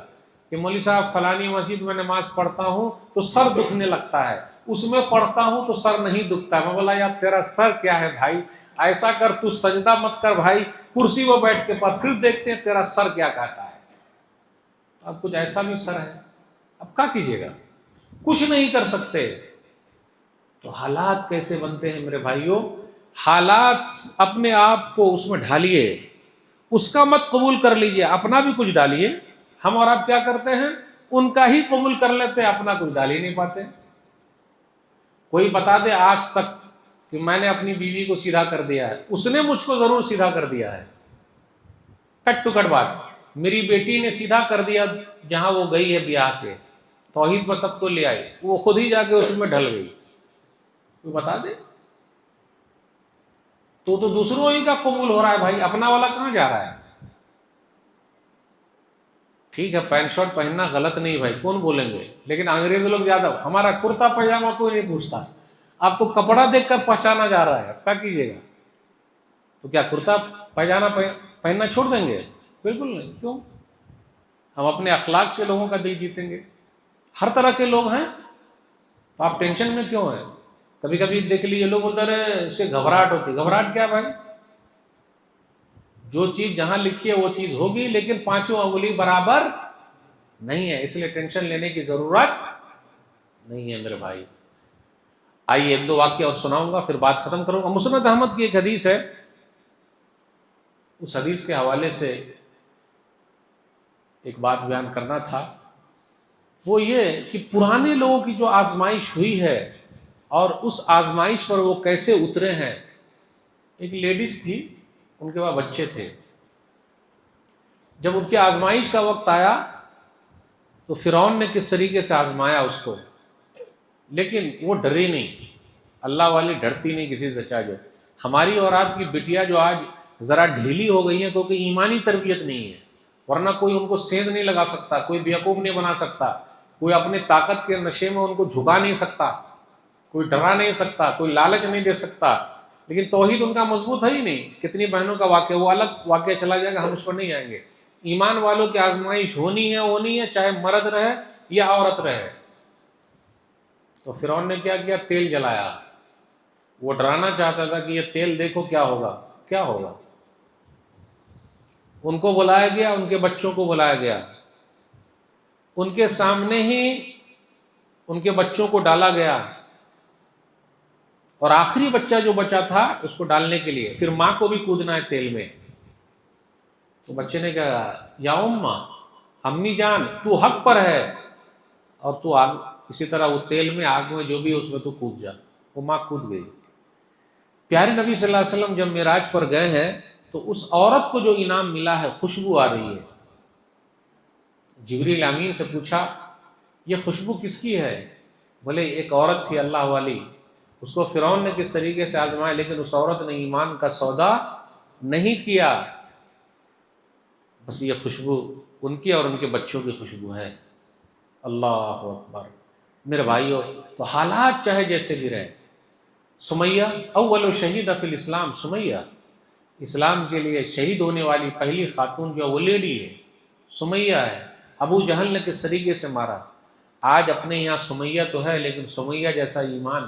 کہ مولوی صاحب فلانی مسجد میں نماز پڑھتا ہوں تو سر دکھنے لگتا ہے، اس میں پڑھتا ہوں تو سر نہیں دکھتا۔ میں بولا یار تیرا سر کیا ہے بھائی، ایسا کر تو سجدہ مت کر بھائی، کرسی پر بیٹھ کے پڑھ، پھر دیکھتے ہیں تیرا سر کیا کہتا ہے۔ اب کچھ ایسا بھی سر ہے، اب کیا کیجیے گا، کچھ نہیں کر سکتے۔ تو حالات کیسے بنتے ہیں میرے بھائیوں؟ حالات اپنے آپ کو اس میں ڈھالیے، اس کا مت قبول کر لیجئے، اپنا بھی کچھ ڈالیے۔ ہم اور آپ کیا کرتے ہیں؟ ان کا ہی قبول کر لیتے ہیں، اپنا کچھ ڈال ہی نہیں پاتے۔ کوئی بتا دے آج تک کہ میں نے اپنی بیوی کو سیدھا کر دیا ہے، اس نے مجھ کو ضرور سیدھا کر دیا ہے، کٹ ٹو کٹ بات، میری بیٹی نے سیدھا کر دیا جہاں وہ گئی ہے بیاہ کے، توحید پر سب کو لے آئی، وہ خود ہی جا کے اس میں ڈھل گئی۔ کوئی بتا دے؟ تو دوسروں ہی کا قبول ہو رہا ہے بھائی، اپنا والا کہاں جا رہا ہے؟ ٹھیک ہے پینٹ شرٹ پہننا غلط نہیں بھائی، کون بولیں گے، لیکن انگریز لوگ زیادہ، ہمارا کرتا پاجامہ کوئی نہیں پوچھتا، اب تو کپڑا دیکھ کر پہچانا جا رہا ہے، کیا کیجیے گا؟ تو کیا کرتا پاجامہ پہننا چھوڑ دیں گے؟ بالکل نہیں، کیوں؟ ہم اپنے اخلاق سے لوگوں کا دل جیتیں گے۔ ہر طرح کے لوگ ہیں، تو آپ ٹینشن میں کیوں ہیں؟ کبھی کبھی دیکھ لیجیے لوگ بولتے رہے اس سے گھبراہٹ ہوتی، گھبراہٹ کیا بھائی؟ جو چیز جہاں لکھی ہے وہ چیز ہوگی، لیکن پانچوں انگلی برابر نہیں ہے، اس لیے ٹینشن لینے کی ضرورت نہیں ہے میرے بھائی۔ آئیے ایک دو واقعہ اور سناؤں گا، پھر بات ختم کروں گا۔ مسند احمد کی ایک حدیث ہے، اس حدیث کے حوالے سے ایک بات بیان کرنا تھا، وہ یہ کہ پرانے لوگوں کی جو آزمائش ہوئی ہے اور اس آزمائش پر وہ کیسے اترے ہیں۔ ایک لیڈیز تھی، ان کے پاس بچے تھے، جب ان کی آزمائش کا وقت آیا تو فرعون نے کس طریقے سے آزمایا اس کو، لیکن وہ ڈری نہیں۔ اللہ والی ڈرتی نہیں کسی سے، چاہے جو ہماری اور آپ کی بٹیا جو آج ذرا ڈھیلی ہو گئی ہیں کیونکہ ایمانی تربیت نہیں ہے، ورنہ کوئی ان کو سیندھ نہیں لگا سکتا، کوئی بیوقوف نہیں بنا سکتا، کوئی اپنی طاقت کے نشے میں ان کو جھکا نہیں سکتا، کوئی ڈرا نہیں سکتا، کوئی لالچ نہیں دے سکتا، لیکن توحید ان کا مضبوط ہے ہی نہیں۔ کتنی بہنوں کا واقعہ، وہ الگ واقعہ چلا جائے گا، ہم اس پر نہیں جائیں گے۔ ایمان والوں کی آزمائش ہونی ہے چاہے مرد رہے یا عورت رہے۔ تو فرعون نے کیا کیا؟ تیل جلایا۔ وہ ڈرانا چاہتا تھا کہ یہ تیل دیکھو کیا ہوگا، کیا ہوگا۔ ان کو بلایا گیا، ان کے بچوں کو بلایا گیا، ان کے سامنے ہی ان کے بچوں کو ڈالا گیا، اور آخری بچہ جو بچا تھا اس کو ڈالنے کے لیے پھر ماں کو بھی کودنا ہے تیل میں۔ تو بچے نے کہا یا اماں، امی جان تو حق پر ہے، اور تو آگ اسی طرح وہ تیل میں، آگ میں، جو بھی اس میں تو کود جا۔ وہ ماں کود گئی۔ پیارے نبی صلی اللہ علیہ وسلم جب معراج پر گئے ہیں تو اس عورت کو جو انعام ملا ہے، خوشبو آ رہی ہے۔ جبریل امین سے پوچھا یہ خوشبو کس کی ہے؟ بولے ایک عورت تھی اللہ والی، اس کو فرعون نے کس طریقے سے آزمایا، لیکن اس عورت نے ایمان کا سودا نہیں کیا، بس یہ خوشبو ان کی اور ان کے بچوں کی خوشبو ہے۔ اللہ اکبر۔ میرے بھائیو، تو حالات چاہے جیسے بھی رہے، سمیہ اول شہید فی الاسلام، سمیہ اسلام کے لیے شہید ہونے والی پہلی خاتون جو وہ لیڈی ہے، سمیہ ہے۔ ابو جہل نے کس طریقے سے مارا۔ آج اپنے یہاں سمیہ تو ہے لیکن سمیہ جیسا ایمان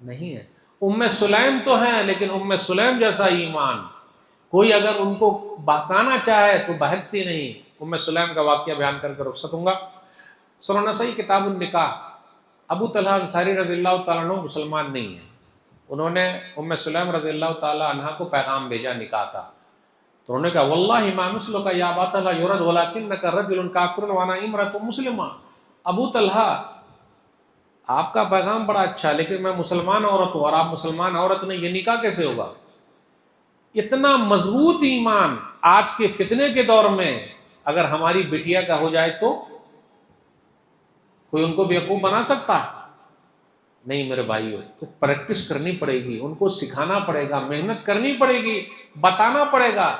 نہیں ہے۔ ام سلیم تو ہیں لیکن ام سلیم جیسا ایمان، کوئی اگر ان کو بہکانا چاہے تو بہکتی نہیں۔ ام سلیم کا واقعہ بیان کر کے رخصت ہوں گا۔ سنن نسائی کتاب النکاح، ابو طلحہ انصاری رضی اللہ تعالیٰ عنہ مسلمان نہیں ہیں، انہوں نے ام سلیم رضی اللہ تعالیٰ عنہ کو پیغام بھیجا نکاح کا، تو انہوں نے کہا واللہ ما مثلک یا ابا طلحہ یرد ولکنک رجل کافر وانا امرأۃ مسلمہ۔ ابو طلحہ آپ کا پیغام بڑا اچھا، لیکن میں مسلمان عورت ہوں اور آپ مسلمان عورت نہیں، یہ نکاح کیسے ہوگا؟ اتنا مضبوط ایمان آج کے فتنے کے دور میں اگر ہماری بٹیا کا ہو جائے تو کوئی ان کو بیوقوف بنا سکتا ہے؟ نہیں میرے بھائیو، تو پریکٹس کرنی پڑے گی، ان کو سکھانا پڑے گا، محنت کرنی پڑے گی، بتانا پڑے گا۔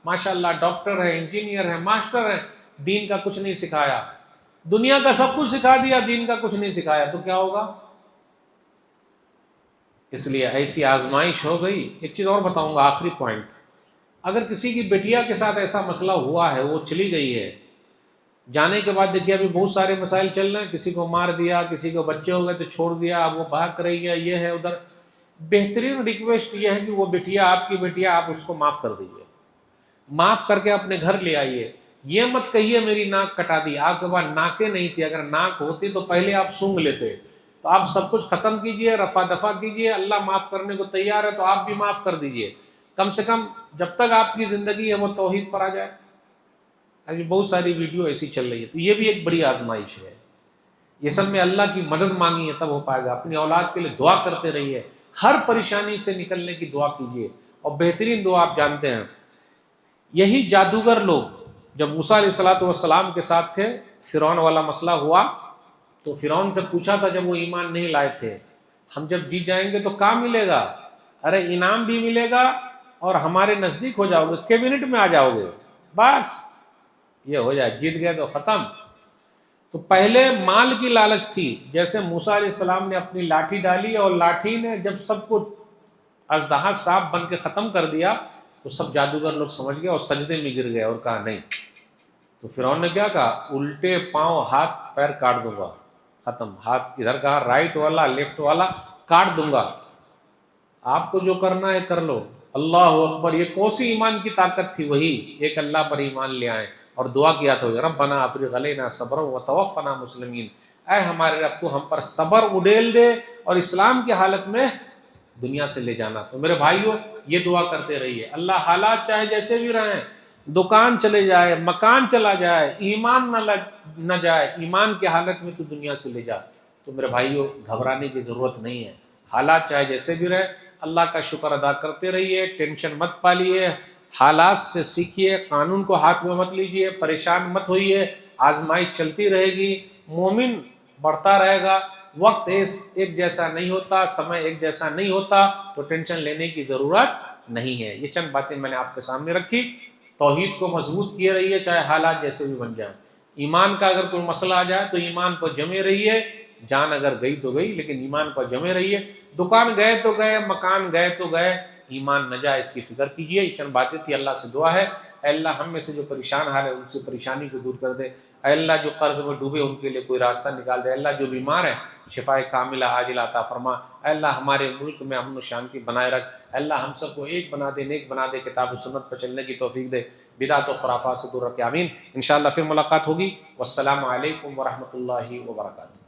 ماشاءاللہ ڈاکٹر ہے، انجینئر ہے، ماسٹر ہے، دین کا کچھ نہیں سکھایا، دنیا کا سب کچھ سکھا دیا، دین کا کچھ نہیں سکھایا، تو کیا ہوگا؟ اس لیے ایسی آزمائش ہو گئی۔ ایک چیز اور بتاؤں گا، آخری پوائنٹ، اگر کسی کی بیٹیا کے ساتھ ایسا مسئلہ ہوا ہے، وہ چلی گئی ہے، جانے کے بعد دیکھیے ابھی بہت سارے مسائل چل رہے ہیں، کسی کو مار دیا، کسی کو بچے ہو گئے تو چھوڑ دیا، اب وہ بھاگ رہی ہے، یہ ہے ادھر۔ بہترین ریکویسٹ یہ ہے کہ وہ بیٹیا، آپ کی بیٹیا، آپ اس کو معاف کر دیجیے، معاف کر کے اپنے گھر لے آئیے۔ یہ مت کہیے میری ناک کٹا دی، آپ کے پاس ناکیں نہیں تھی، اگر ناک ہوتی تو پہلے آپ سونگ لیتے۔ تو آپ سب کچھ ختم کیجئے، رفع دفع کیجئے، اللہ معاف کرنے کو تیار ہے تو آپ بھی معاف کر دیجئے، کم سے کم جب تک آپ کی زندگی ہے وہ توحید پر آ جائے۔ ابھی بہت ساری ویڈیو ایسی چل رہی ہے، تو یہ بھی ایک بڑی آزمائش ہے، یہ سب میں اللہ کی مدد مانگی ہے تب ہو پائے گا۔ اپنی اولاد کے لیے دعا کرتے رہیے، ہر پریشانی سے نکلنے کی دعا کیجئے، اور بہترین دعا آپ جانتے ہیں، یہی جادوگر لوگ جب موسیٰ علیہ السلام کے ساتھ تھے، فرعون والا مسئلہ ہوا تو فرعون سے پوچھا تھا جب وہ ایمان نہیں لائے تھے، ہم جب جیت جائیں گے تو کیا ملے گا؟ ارے انعام بھی ملے گا اور ہمارے نزدیک ہو جاؤ گے، کیبنٹ میں آ جاؤ گے، بس یہ ہو جائے، جیت گئے تو ختم۔ تو پہلے مال کی لالچ تھی، جیسے موسیٰ علیہ السلام نے اپنی لاٹھی ڈالی اور لاٹھی نے جب سب کو اژدہا سانپ بن کے ختم کر دیا تو سب جادوگر لوگ سمجھ گئے اور سجدے میں گر گئے اور کہا نہیں۔ تو فرعون نے کیا کہا؟ الٹے پاؤں ہاتھ پیر کاٹ دوں گا، ختم۔ ہاتھ ادھر کہا، رائٹ والا لیفٹ والا کاٹ دوں گا، آپ کو جو کرنا ہے کر لو، اللہ اکبر، یہ کون سی ایمان کی طاقت تھی؟ وہی ایک اللہ پر ایمان لے آئیں اور دعا کیا تھا ربنا افرغ علینا صبرا وتوفنا مسلمین، اے ہمارے رب تو ہم پر صبر اڈیل دے اور اسلام کی حالت میں دنیا سے لے جانا۔ تو میرے بھائیو یہ دعا کرتے رہیے، اللہ حالات چاہے جیسے بھی رہیں، دکان چلے جائے، مکان چلا جائے، ایمان نہ جائے، ایمان کی حالت میں تو دنیا سے لے جا۔ تو میرے بھائیو گھبرانے کی ضرورت نہیں ہے، حالات چاہے جیسے بھی رہے اللہ کا شکر ادا کرتے رہیے، ٹینشن مت پالیے، حالات سے سیکھیے، قانون کو ہاتھ میں مت لیجیے، پریشان مت ہوئیے، آزمائش چلتی رہے گی، مومن بڑھتا رہے گا، وقت ایک جیسا نہیں ہوتا، سمے ایک جیسا نہیں ہوتا، تو ٹینشن لینے کی ضرورت نہیں ہے۔ یہ چند باتیں میں نے آپ کے سامنے رکھی۔ توحید کو مضبوط کیے رہیے چاہے حالات جیسے بھی بن جائیں، ایمان کا اگر کوئی مسئلہ آ جائے تو ایمان پر جمے رہیے، جان اگر گئی تو گئی لیکن ایمان پر جمے رہیے، دکان گئے تو گئے، مکان گئے تو گئے، ایمان نہ جائے اس کی فکر کیجیے۔ یہ چند باتیں تھی، اللہ سے دعا ہے اے اللہ ہم میں سے جو پریشان حال ہے ان سے پریشانی کو دور کر دے، اے اللہ جو قرض میں ڈوبے ان کے لیے کوئی راستہ نکال دے، اے اللہ جو بیمار ہیں شفائے کاملہ عاجلہ عطا فرما، اے اللہ ہمارے ملک میں امن و شانتی بنائے رکھ، اے اللہ ہم سب کو ایک بنا دے، نیک بنا دے، کتاب و سنت پر چلنے کی توفیق دے، بدعت و خرافات سے دور رکھے، آمین۔ انشاءاللہ پھر ملاقات ہوگی، والسلام علیکم ورحمۃ اللہ وبرکاتہ۔